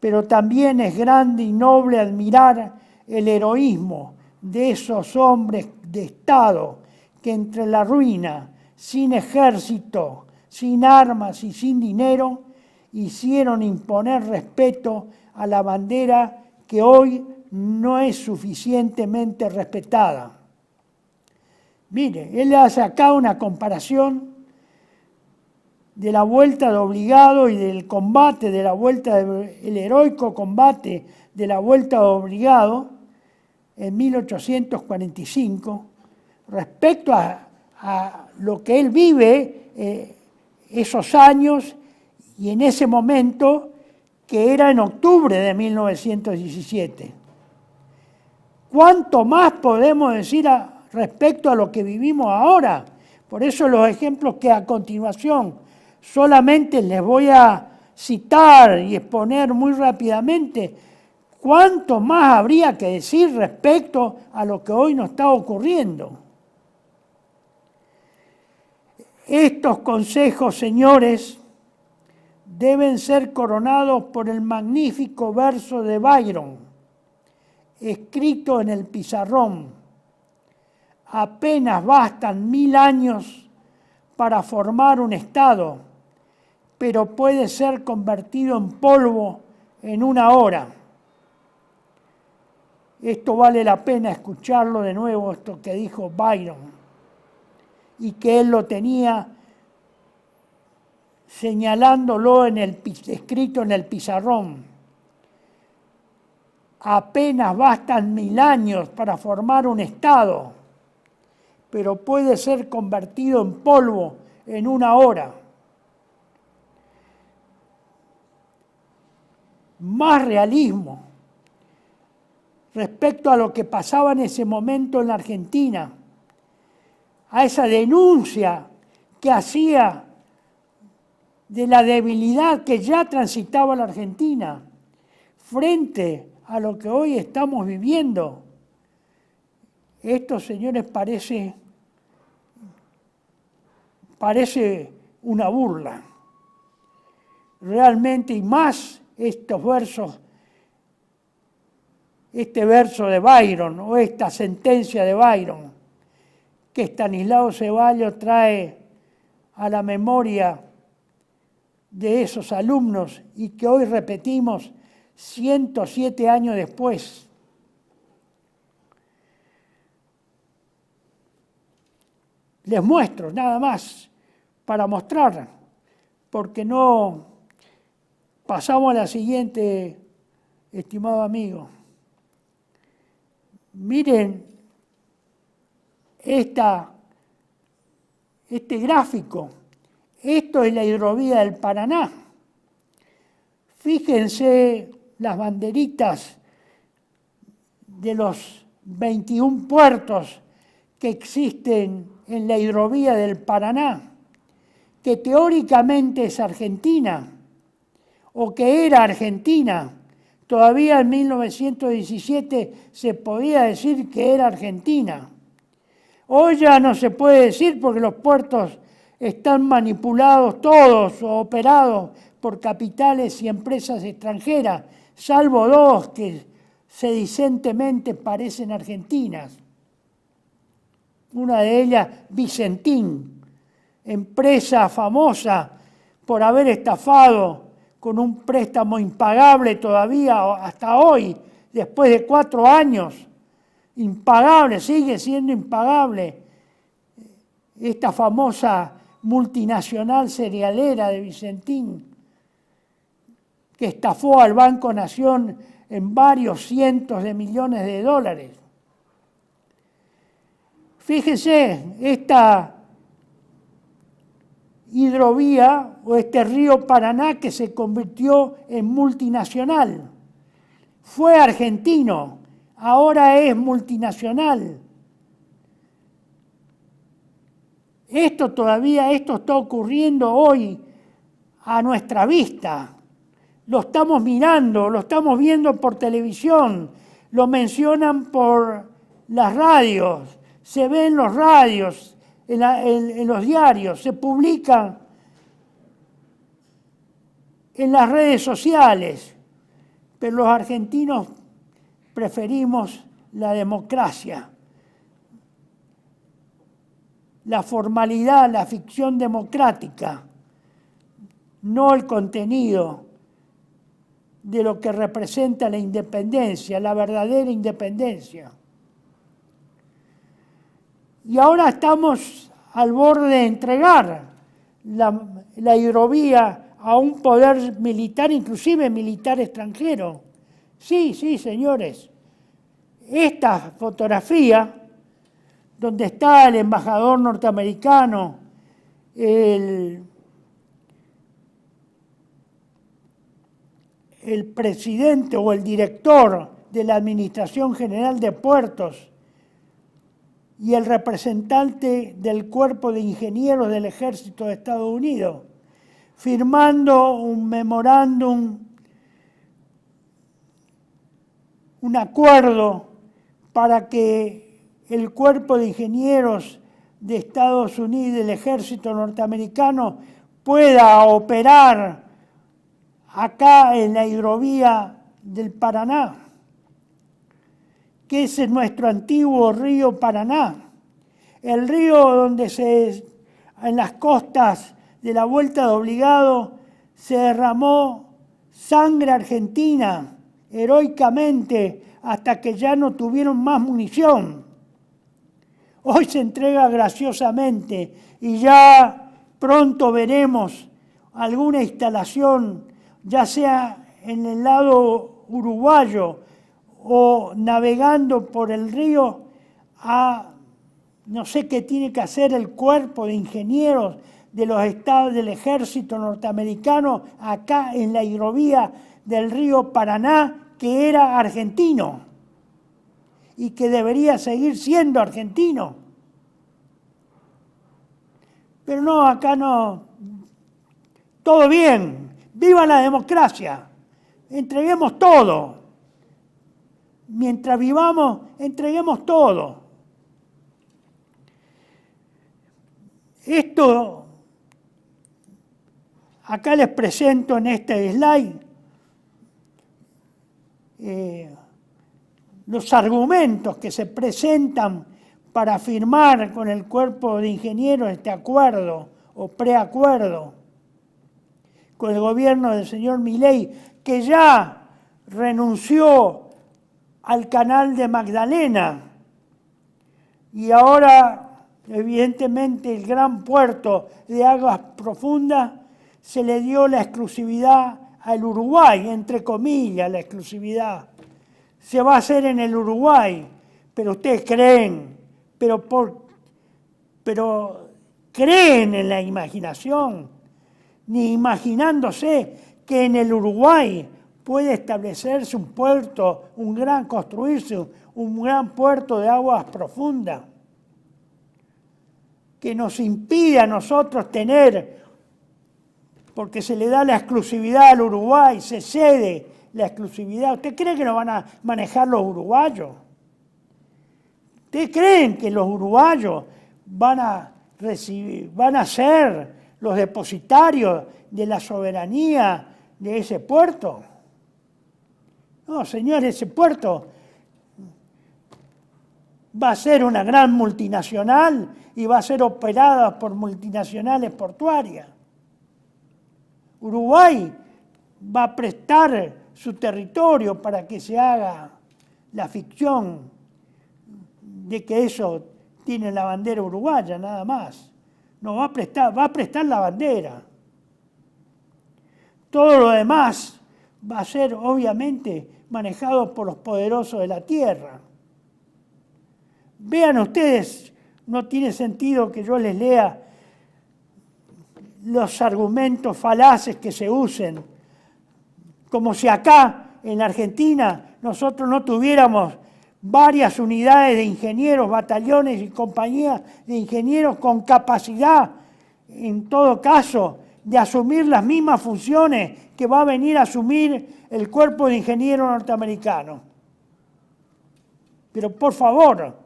Pero también es grande y noble admirar el heroísmo de esos hombres de Estado que entre la ruina, sin ejército, sin armas y sin dinero, hicieron imponer respeto a la bandera que hoy no es suficientemente respetada. Mire, él hace acá una comparación de la vuelta de obligado y del combate de la vuelta, el heroico combate de la vuelta de obligado en 1845, respecto a lo que él vive esos años y en ese momento que era en octubre de 1917. ¿Cuánto más podemos decir respecto a lo que vivimos ahora? Por eso los ejemplos que a continuación solamente les voy a citar y exponer muy rápidamente, ¿cuánto más habría que decir respecto a lo que hoy nos está ocurriendo? Estos consejos, señores, deben ser coronados por el magnífico verso de Byron, escrito en el pizarrón. Apenas bastan 1000 años para formar un Estado, pero puede ser convertido en polvo en 1 hora. Esto vale la pena escucharlo de nuevo, esto que dijo Byron, y que él lo tenía señalándolo escrito en el pizarrón. Apenas bastan 1000 años para formar un Estado, pero puede ser convertido en polvo en 1 hora. Más realismo respecto a lo que pasaba en ese momento en la Argentina, a esa denuncia que hacía de la debilidad que ya transitaba la Argentina frente a lo que hoy estamos viviendo. Esto, señores, parece una burla. Realmente, y más estos versos, este verso de Byron o esta sentencia de Byron que Estanislao Ceballos trae a la memoria de esos alumnos y que hoy repetimos 107 años después. Les muestro nada más para mostrar, porque no pasamos a la siguiente, estimado amigo. Miren este gráfico. Esto es la hidrovía del Paraná. Fíjense las banderitas de los 21 puertos que existen en la hidrovía del Paraná, que teóricamente es Argentina, o que era Argentina. Todavía en 1917 se podía decir que era Argentina. Hoy ya no se puede decir porque los puertos están manipulados todos o operados por capitales y empresas extranjeras, salvo 2 que sedicentemente parecen argentinas. Una de ellas, Vicentín, empresa famosa por haber estafado con un préstamo impagable todavía hasta hoy, después de 4 años, impagable, sigue siendo impagable. Esta famosa multinacional cerealera de Vicentín, que estafó al Banco Nación en varios cientos de millones de dólares. Fíjese, esta hidrovía o este río Paraná que se convirtió en multinacional. Fue argentino, ahora es multinacional. Esto está ocurriendo hoy a nuestra vista. Lo estamos mirando, lo estamos viendo por televisión, lo mencionan por las radios, se ven en los radios, en los diarios, se publica en las redes sociales, pero los argentinos preferimos la democracia, la formalidad, la ficción democrática, no el contenido de lo que representa la independencia, la verdadera independencia. Y ahora estamos al borde de entregar la hidrovía a un poder militar, inclusive militar extranjero. Sí, señores. Esta fotografía, donde está el embajador norteamericano, el presidente o el director de la Administración General de Puertos y el representante del Cuerpo de Ingenieros del Ejército de Estados Unidos, firmando un memorándum, un acuerdo para que el Cuerpo de Ingenieros de Estados Unidos y del Ejército norteamericano pueda operar acá en la hidrovía del Paraná. que es nuestro antiguo río Paraná, el río donde en las costas de la Vuelta de Obligado se derramó sangre argentina heroicamente hasta que ya no tuvieron más munición. Hoy se entrega graciosamente y ya pronto veremos alguna instalación, ya sea en el lado uruguayo o navegando por el río no sé qué tiene que hacer el cuerpo de ingenieros de los estados del ejército norteamericano acá en la hidrovía del río Paraná, que era argentino y que debería seguir siendo argentino. Pero no, acá no. Todo bien. ¡Viva la democracia! Entreguemos todo. Mientras vivamos, entreguemos todo. Esto, acá les presento en este slide los argumentos que se presentan para firmar con el cuerpo de ingenieros este acuerdo o preacuerdo con el gobierno del señor Milei, que ya renunció al canal de Magdalena y ahora evidentemente el gran puerto de aguas profundas se le dio la exclusividad al Uruguay, entre comillas la exclusividad. Se va a hacer en el Uruguay, pero ustedes creen, pero creen en la imaginación, ni imaginándose que en el Uruguay puede establecerse un puerto, construirse un gran puerto de aguas profundas, que nos impide a nosotros tener, porque se le da la exclusividad al Uruguay, se cede la exclusividad. ¿Usted cree que lo van a manejar los uruguayos? ¿Ustedes creen que los uruguayos van a ser los depositarios de la soberanía de ese puerto? No, señores, ese puerto va a ser una gran multinacional y va a ser operada por multinacionales portuarias. Uruguay va a prestar su territorio para que se haga la ficción de que eso tiene la bandera uruguaya, nada más. No va a prestar la bandera. Todo lo demás va a ser obviamente manejado por los poderosos de la tierra. Vean ustedes, no tiene sentido que yo les lea los argumentos falaces que se usen, como si acá en Argentina nosotros no tuviéramos varias unidades de ingenieros, batallones y compañías de ingenieros con capacidad, en todo caso, de asumir las mismas funciones que va a venir a asumir el cuerpo de ingenieros norteamericano. Pero por favor,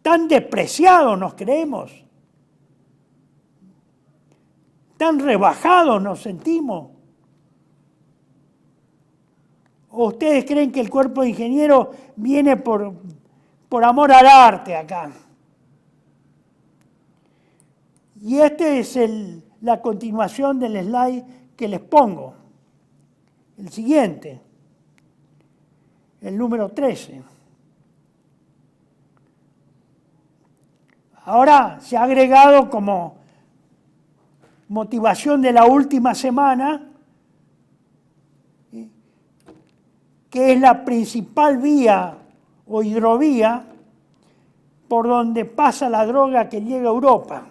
tan despreciados nos creemos, tan rebajados nos sentimos. ¿O ustedes creen que el cuerpo de ingenieros viene por amor al arte acá? Y este es la continuación del slide que les pongo. El siguiente, el número 13. Ahora se ha agregado como motivación de la última semana, que es la principal vía o hidrovía por donde pasa la droga que llega a Europa.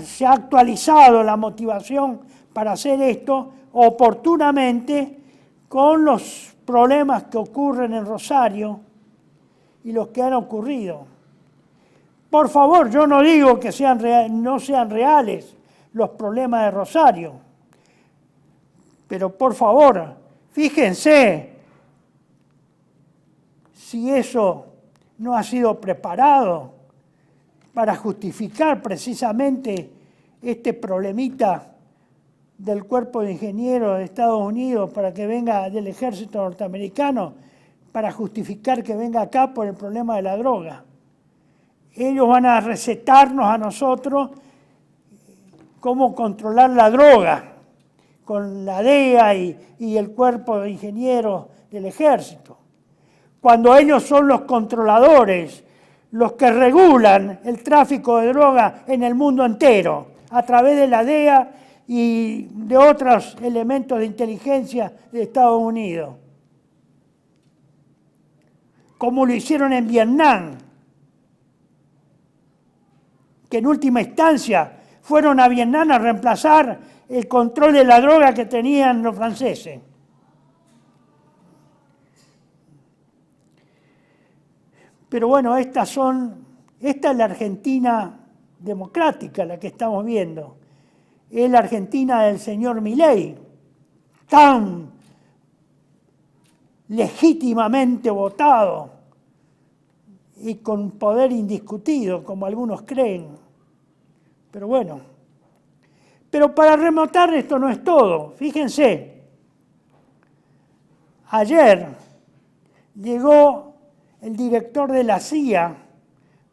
Se ha actualizado la motivación para hacer esto oportunamente con los problemas que ocurren en Rosario y los que han ocurrido. Por favor, yo no digo que no sean reales los problemas de Rosario, pero por favor, fíjense si eso no ha sido preparado para justificar precisamente este problemita del Cuerpo de Ingenieros de Estados Unidos para que venga del ejército norteamericano para justificar que venga acá por el problema de la droga. Ellos van a recetarnos a nosotros cómo controlar la droga con la DEA y el Cuerpo de Ingenieros del Ejército. Cuando ellos son los controladores, los que regulan el tráfico de droga en el mundo entero, a través de la DEA y de otros elementos de inteligencia de Estados Unidos. Como lo hicieron en Vietnam, que en última instancia fueron a Vietnam a reemplazar el control de la droga que tenían los franceses. Pero bueno, esta es la Argentina democrática, la que estamos viendo. Es la Argentina del señor Milei, tan legítimamente votado y con poder indiscutido, como algunos creen. Pero bueno, pero para rematar esto no es todo. Fíjense, ayer llegó el director de la CIA,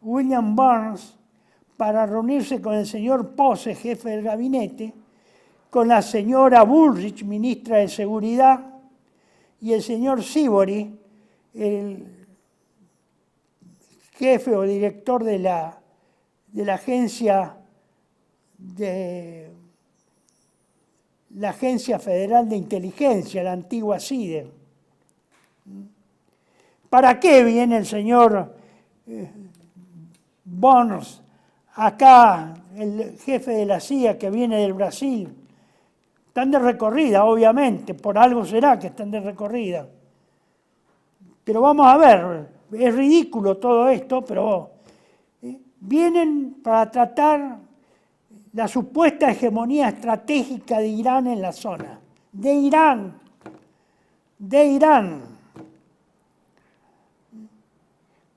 William Burns, para reunirse con el señor Pose, jefe del gabinete, con la señora Bullrich, ministra de Seguridad, y el señor Sibori, el jefe o director de la Agencia Federal de Inteligencia, la antigua CIDE. ¿Para qué viene el señor Burns acá, el jefe de la CIA que viene del Brasil? Están de recorrida, obviamente, por algo será que están de recorrida. Pero vamos a ver, es ridículo todo esto, pero vienen para tratar la supuesta hegemonía estratégica de Irán en la zona. De Irán.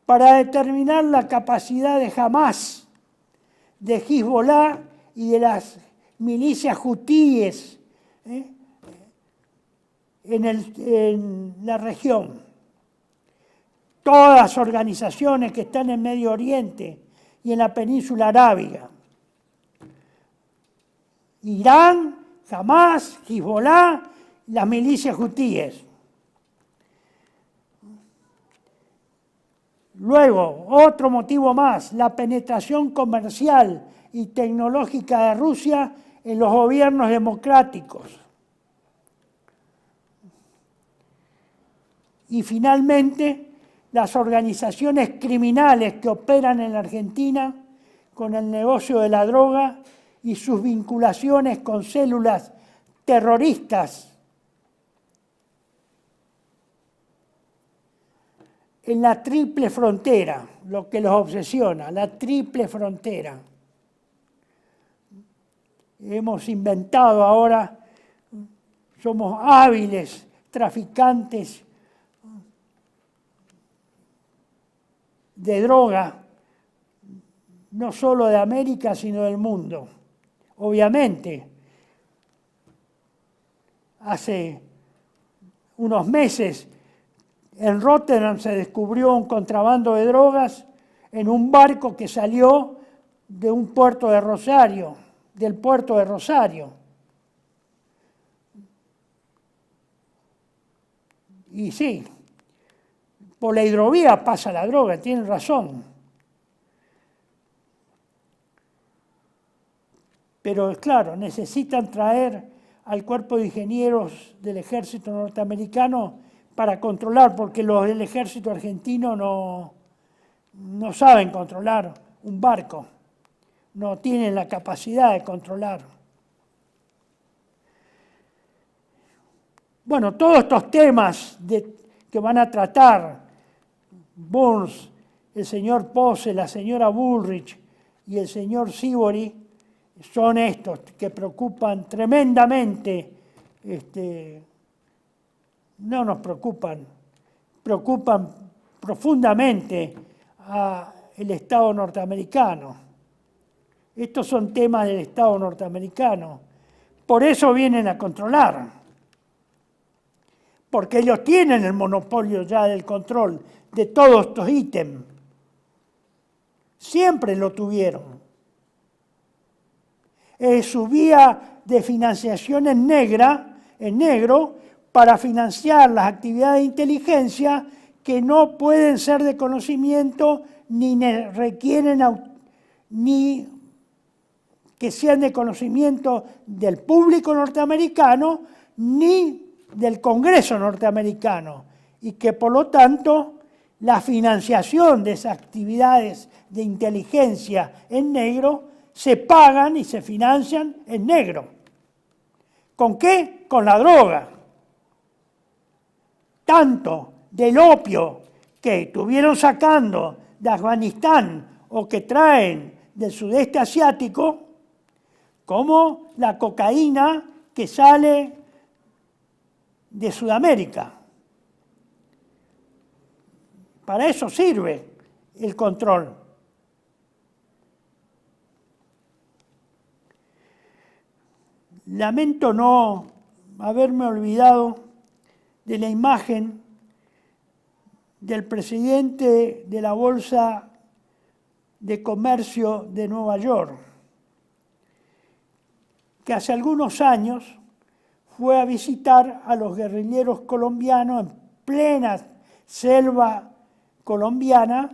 Para determinar la capacidad de Hamás, de Hezbollah y de las milicias hutíes en la región. Todas las organizaciones que están en Medio Oriente y en la península arábiga. Irán, Hamás, Hezbollah, las milicias hutíes. Luego, otro motivo más, la penetración comercial y tecnológica de Rusia en los gobiernos democráticos. Y finalmente, las organizaciones criminales que operan en la Argentina con el negocio de la droga y sus vinculaciones con células terroristas en la triple frontera, lo que los obsesiona, la triple frontera. Hemos inventado ahora, somos hábiles traficantes de droga, no solo de América, sino del mundo. Obviamente, hace unos meses en Rotterdam se descubrió un contrabando de drogas en un barco que salió de un puerto de Rosario, del puerto de Rosario. Y sí, por la hidrovía pasa la droga, tienen razón. Pero claro, necesitan traer al cuerpo de ingenieros del ejército norteamericano para controlar, porque los del ejército argentino no saben controlar un barco, no tienen la capacidad de controlar. Bueno, todos estos temas que van a tratar Burns, el señor Pose, la señora Bullrich y el señor Sibori, son estos que preocupan tremendamente, no nos preocupan profundamente al Estado norteamericano. Estos son temas del Estado norteamericano. por eso vienen a controlar, porque ellos tienen el monopolio ya del control de todos estos ítems. Siempre lo tuvieron. Su vía de financiación en negro, para financiar las actividades de inteligencia que no pueden ser de conocimiento ni requieren ni que sean de conocimiento del público norteamericano ni del Congreso norteamericano, y que por lo tanto la financiación de esas actividades de inteligencia en negro se pagan y se financian en negro. ¿Con qué? Con la droga. Tanto del opio que estuvieron sacando de Afganistán o que traen del sudeste asiático, como la cocaína que sale de Sudamérica. Para eso sirve el control. Lamento no haberme olvidado de la imagen del presidente de la Bolsa de Comercio de Nueva York, que hace algunos años fue a visitar a los guerrilleros colombianos en plena selva colombiana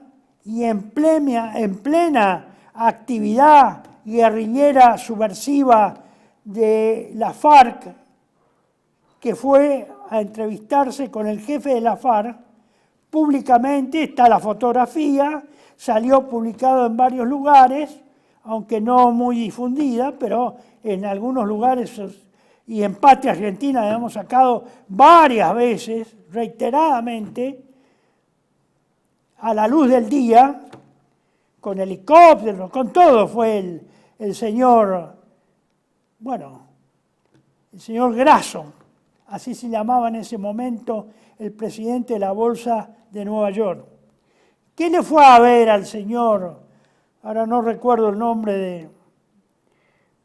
y en plena actividad guerrillera subversiva de la FARC, que fue a entrevistarse con el jefe de la FARC públicamente. Está la fotografía, salió publicado en varios lugares, aunque no muy difundida, pero en algunos lugares, y en Patria Argentina la hemos sacado varias veces, reiteradamente, a la luz del día, con helicópteros, con todo. Fue el señor, el señor Grasso, así se llamaba en ese momento el presidente de la Bolsa de Nueva York. ¿Qué le fue a ver al señor? Ahora no recuerdo el nombre de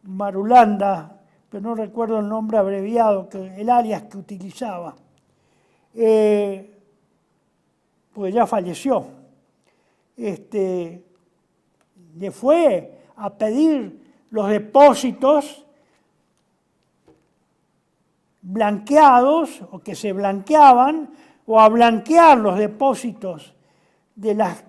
Marulanda, pero no recuerdo el nombre abreviado, el alias que utilizaba, pues ya falleció. Le fue a pedir los depósitos blanqueados o que se blanqueaban, o a blanquear los depósitos de las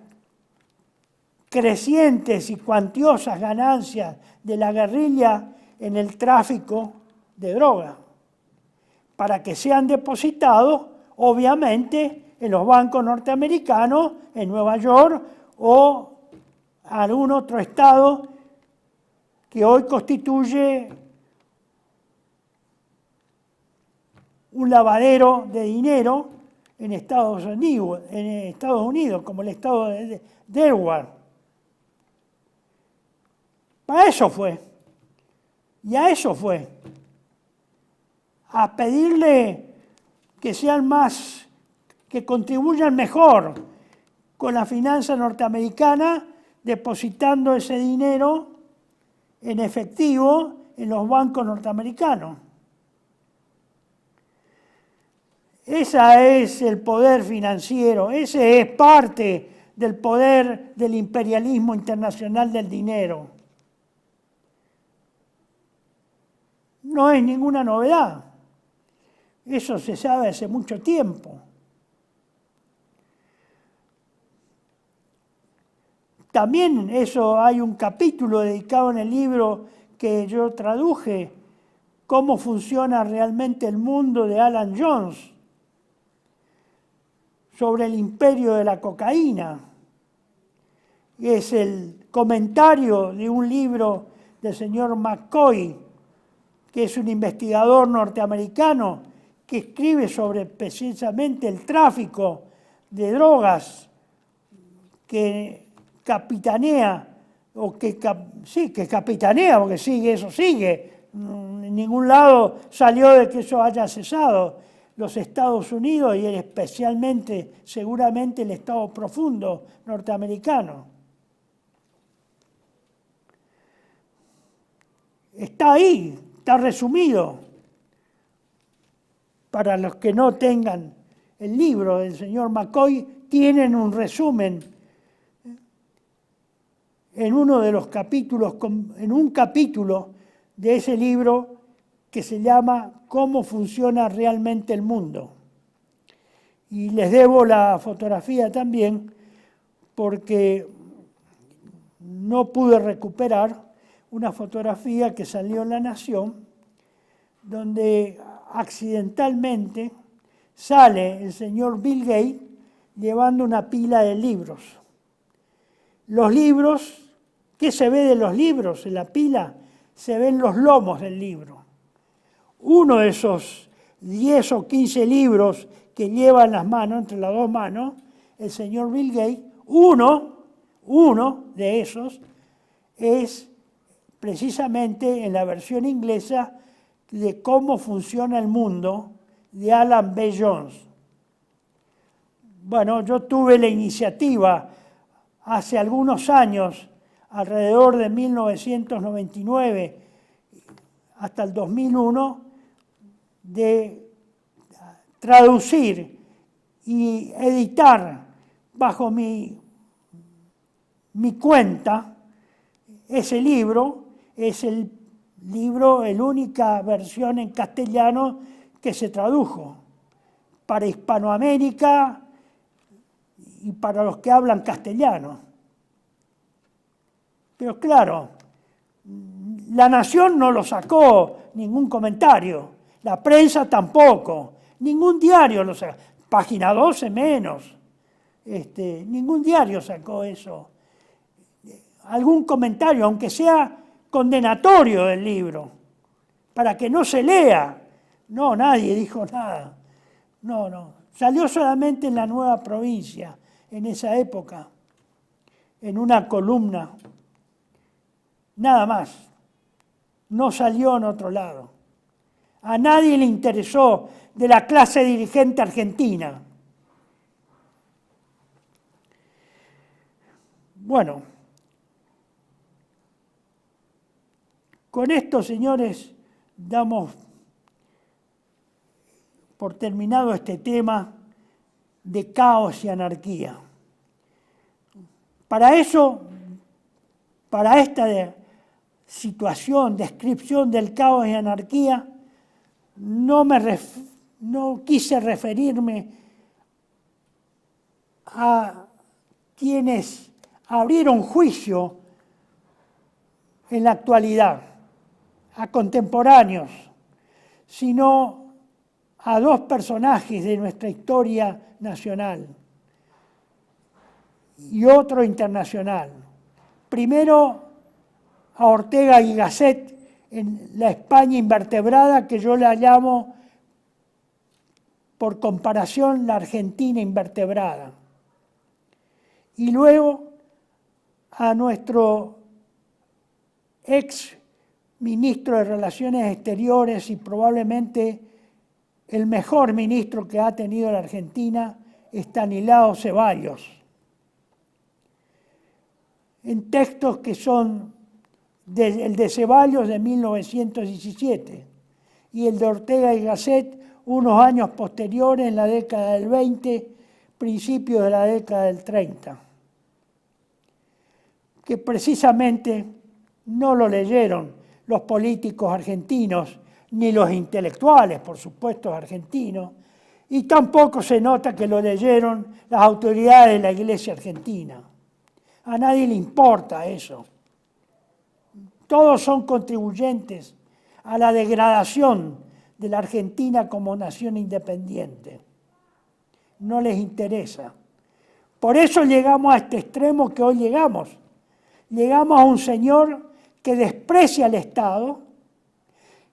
crecientes y cuantiosas ganancias de la guerrilla en el tráfico de droga, para que sean depositados, obviamente, en los bancos norteamericanos, en Nueva York o algún otro estado que hoy constituye un lavadero de dinero en Estados Unidos, como el estado de Delaware. Para eso fue. Y a eso fue. A pedirle que sean más, que contribuyan mejor con la finanza norteamericana, depositando ese dinero en efectivo en los bancos norteamericanos. Ese es el poder financiero, ese es parte del poder del imperialismo internacional del dinero. No es ninguna novedad. Eso se sabe hace mucho tiempo. También eso hay un capítulo dedicado en el libro que yo traduje, Cómo funciona realmente el mundo, de Alan Jones, sobre el imperio de la cocaína. Es el comentario de un libro del señor McCoy, que es un investigador norteamericano que escribe sobre precisamente el tráfico de drogas que capitanea, porque eso sigue. En ningún lado salió de que eso haya cesado. Los Estados Unidos y especialmente, seguramente, el Estado profundo norteamericano. Está ahí, Está resumido. Para los que no tengan el libro del señor McCoy, tienen un resumen en uno de los capítulos, en un capítulo de ese libro que se llama ¿Cómo funciona realmente el mundo? Y les debo la fotografía también porque no pude recuperar una fotografía que salió en La Nación donde accidentalmente sale el señor Bill Gates llevando una pila de libros. Los libros, ¿qué se ve de los libros en la pila? Se ven los lomos del libro. Uno de esos 10 o 15 libros que lleva en las manos, entre las dos manos, el señor Bill Gates, uno de esos es precisamente en la versión inglesa de Cómo funciona el mundo, de Alan B. Jones. Bueno, yo tuve la iniciativa hace algunos años, alrededor de 1999 hasta el 2001, de traducir y editar bajo mi cuenta ese libro. Es el libro, la única versión en castellano que se tradujo para Hispanoamérica y para los que hablan castellano. Pero claro, La Nación no lo sacó ningún comentario, la prensa tampoco, ningún diario lo sacó, Página 12 menos, ningún diario sacó eso. Algún comentario, aunque sea condenatorio del libro, para que no se lea. No, nadie dijo nada. No. Salió solamente en La Nueva Provincia, en esa época, en una columna. Nada más. No salió en otro lado. A nadie le interesó de la clase dirigente argentina. Bueno, con esto, señores, damos por terminado este tema de caos y anarquía. Para eso, para esta situación, descripción del caos y anarquía, no quise referirme a quienes abrieron juicio en la actualidad, a contemporáneos, sino a dos personajes de nuestra historia nacional y otro internacional. Primero, a Ortega y Gasset en la España invertebrada, que yo la llamo, por comparación, la Argentina invertebrada. Y luego a nuestro ex ministro de Relaciones Exteriores y probablemente el mejor ministro que ha tenido la Argentina, Estanislao Ceballos. En textos que son el de Ceballos de 1917 y el de Ortega y Gasset unos años posteriores, en la década del 20, principios de la década del 30, que precisamente no lo leyeron los políticos argentinos, ni los intelectuales, por supuesto, argentinos, y tampoco se nota que lo leyeron las autoridades de la Iglesia argentina. A nadie le importa eso. Todos son contribuyentes a la degradación de la Argentina como nación independiente. No les interesa. Por eso llegamos a este extremo que hoy llegamos. Llegamos a un señor que desprecia al Estado,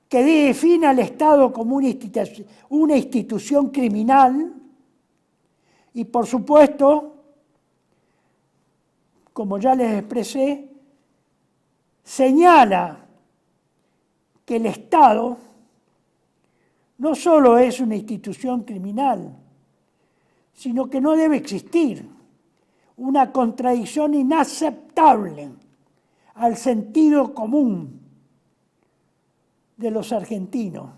que define al Estado como una institución criminal y, por supuesto, como ya les expresé, señala que el Estado no solo es una institución criminal, sino que no debe existir, una contradicción inaceptable al sentido común de los argentinos.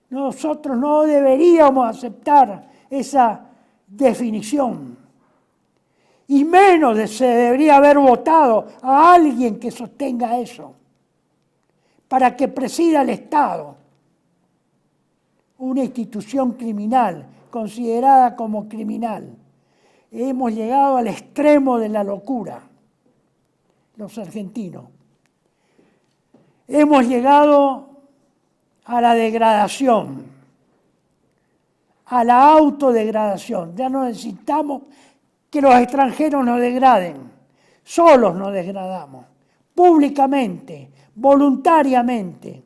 Nosotros no deberíamos aceptar esa definición. Y menos se debería haber votado a alguien que sostenga eso, para que presida el Estado, una institución criminal, considerada como criminal. Hemos llegado al extremo de la locura, los argentinos. Hemos llegado a la degradación, a la autodegradación. Ya no necesitamos que los extranjeros nos degraden, solos nos degradamos, públicamente, voluntariamente.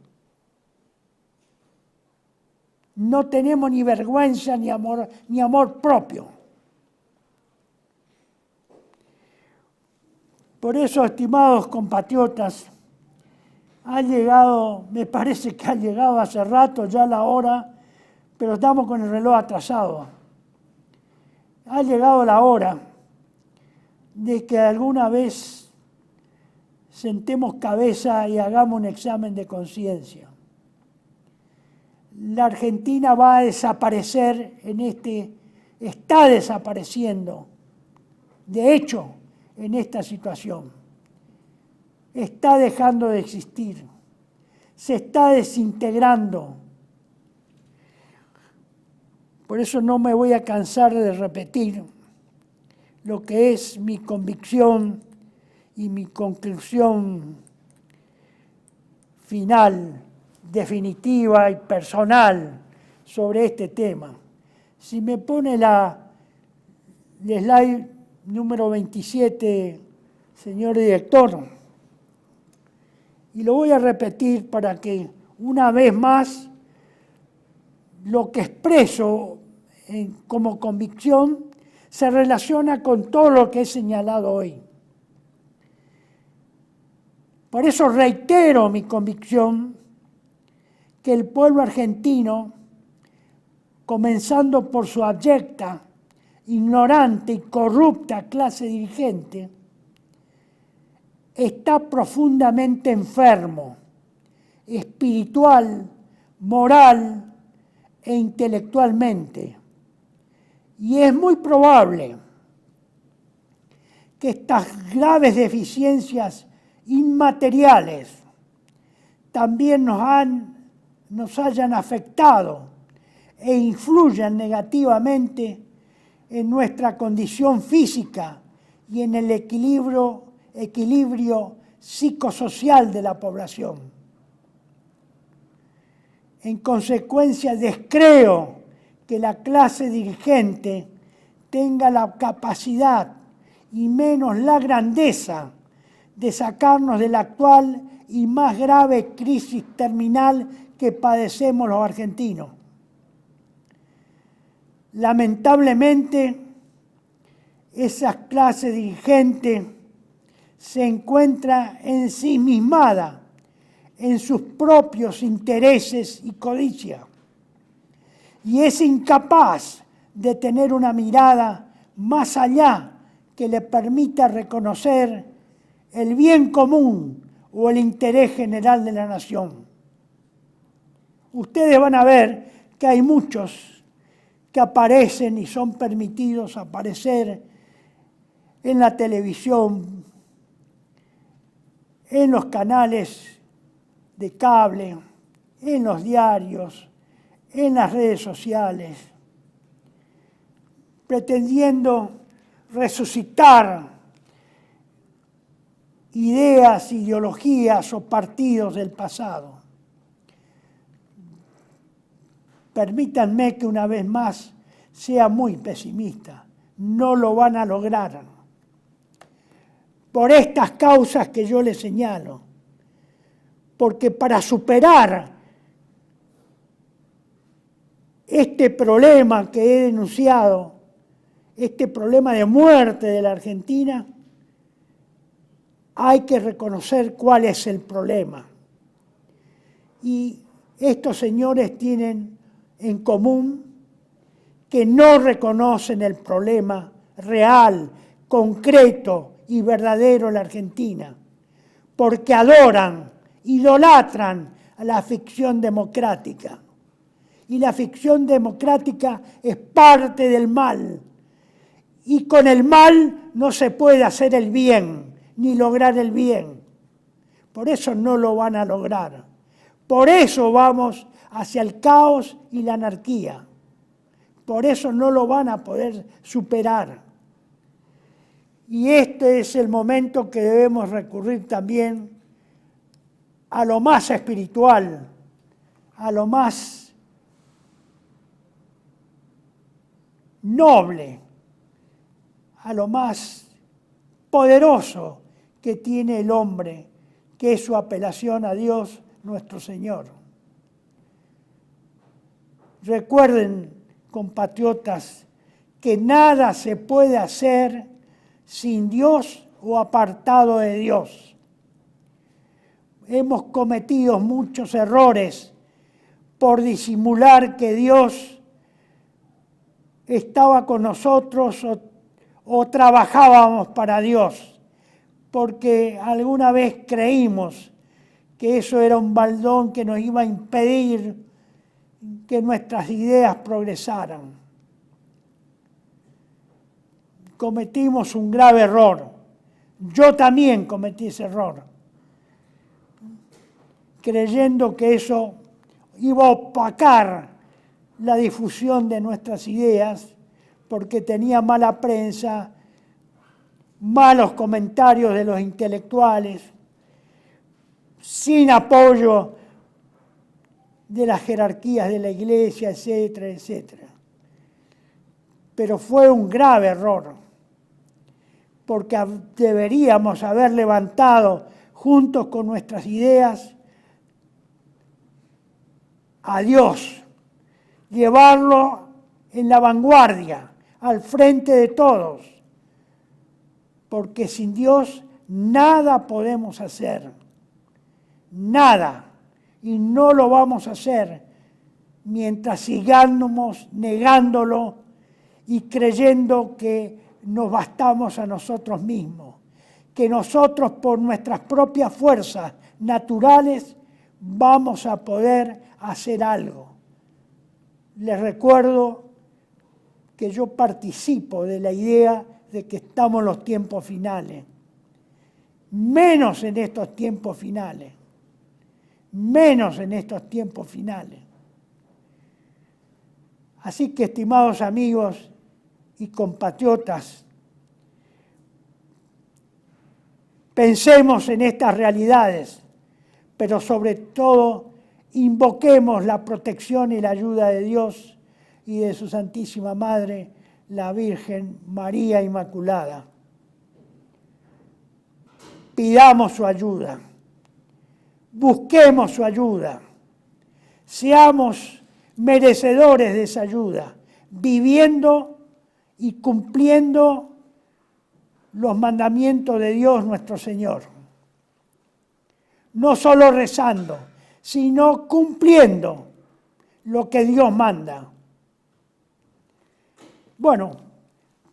No tenemos ni vergüenza ni amor propio. Por eso, estimados compatriotas, me parece que ha llegado hace rato ya la hora, pero estamos con el reloj atrasado. Ha llegado la hora de que alguna vez sentemos cabeza y hagamos un examen de conciencia. La Argentina va a desaparecer está desapareciendo, de hecho, en esta situación. Está dejando de existir, se está desintegrando. Por eso no me voy a cansar de repetir lo que es mi convicción y mi conclusión final, definitiva y personal sobre este tema. Si me pone el slide número 27, señor director, y lo voy a repetir para que una vez más lo que expreso como convicción se relaciona con todo lo que he señalado hoy. Por eso reitero mi convicción que el pueblo argentino, comenzando por su abyecta, ignorante y corrupta clase dirigente, está profundamente enfermo, espiritual, moral e intelectualmente. Y es muy probable que estas graves deficiencias inmateriales también nos hayan afectado e influyan negativamente en nuestra condición física y en el equilibrio psicosocial de la población. En consecuencia, descreo que la clase dirigente tenga la capacidad y menos la grandeza de sacarnos de la actual y más grave crisis terminal que padecemos los argentinos. Lamentablemente, esa clase dirigente se encuentra ensimismada en sus propios intereses y codicia, y es incapaz de tener una mirada más allá que le permita reconocer el bien común o el interés general de la nación. Ustedes van a ver que hay muchos que aparecen y son permitidos aparecer en la televisión, en los canales de cable, en los diarios, en las redes sociales, pretendiendo resucitar ideas, ideologías o partidos del pasado. Permítanme que una vez más sea muy pesimista. No lo van a lograr. Por estas causas que yo les señalo. Porque para superar este problema que he denunciado, este problema de muerte de la Argentina, hay que reconocer cuál es el problema. Y estos señores tienen en común que no reconocen el problema real, concreto y verdadero en la Argentina, porque adoran, idolatran a la ficción democrática. Y la ficción democrática es parte del mal. Y con el mal no se puede hacer el bien, ni lograr el bien. Por eso no lo van a lograr. Por eso vamos hacia el caos y la anarquía. Por eso no lo van a poder superar. Y este es el momento que debemos recurrir también a lo más espiritual, a lo más noble, a lo más poderoso que tiene el hombre, que es su apelación a Dios nuestro Señor. Recuerden, compatriotas, que nada se puede hacer sin Dios o apartado de Dios. Hemos cometido muchos errores por disimular que Dios estaba con nosotros o trabajábamos para Dios, porque alguna vez creímos que eso era un baldón que nos iba a impedir que nuestras ideas progresaran. Cometimos un grave error. Yo también cometí ese error, creyendo que eso iba a opacar la difusión de nuestras ideas, porque tenía mala prensa, malos comentarios de los intelectuales, sin apoyo de las jerarquías de la Iglesia, etcétera, etcétera. Pero fue un grave error, porque deberíamos haber levantado juntos con nuestras ideas a Dios, llevarlo en la vanguardia, al frente de todos, porque sin Dios nada podemos hacer, nada, y no lo vamos a hacer mientras sigamos negándolo y creyendo que nos bastamos a nosotros mismos, que nosotros por nuestras propias fuerzas naturales vamos a poder hacer algo. Les recuerdo que yo participo de la idea de que estamos en los tiempos finales, menos en estos tiempos finales, menos en estos tiempos finales. Así que, estimados amigos y compatriotas, pensemos en estas realidades, pero sobre todo invoquemos la protección y la ayuda de Dios y de su Santísima Madre, la Virgen María Inmaculada. Pidamos su ayuda, busquemos su ayuda, seamos merecedores de esa ayuda, viviendo y cumpliendo los mandamientos de Dios nuestro Señor. No solo rezando, sino cumpliendo lo que Dios manda. Bueno,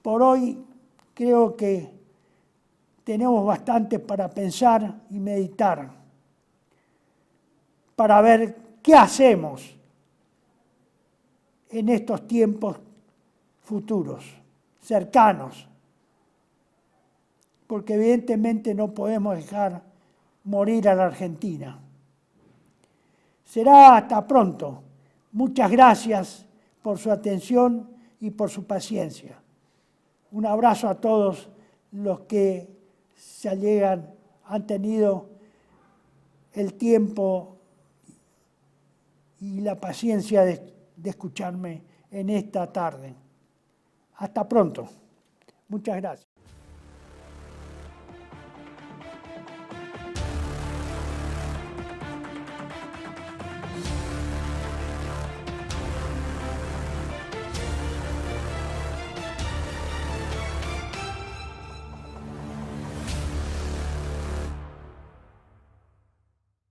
por hoy creo que tenemos bastante para pensar y meditar, para ver qué hacemos en estos tiempos futuros, cercanos, porque evidentemente no podemos dejar morir a la Argentina. Será hasta pronto. Muchas gracias por su atención y por su paciencia. Un abrazo a todos los que se allegan, han tenido el tiempo y la paciencia de escucharme en esta tarde. Hasta pronto. Muchas gracias.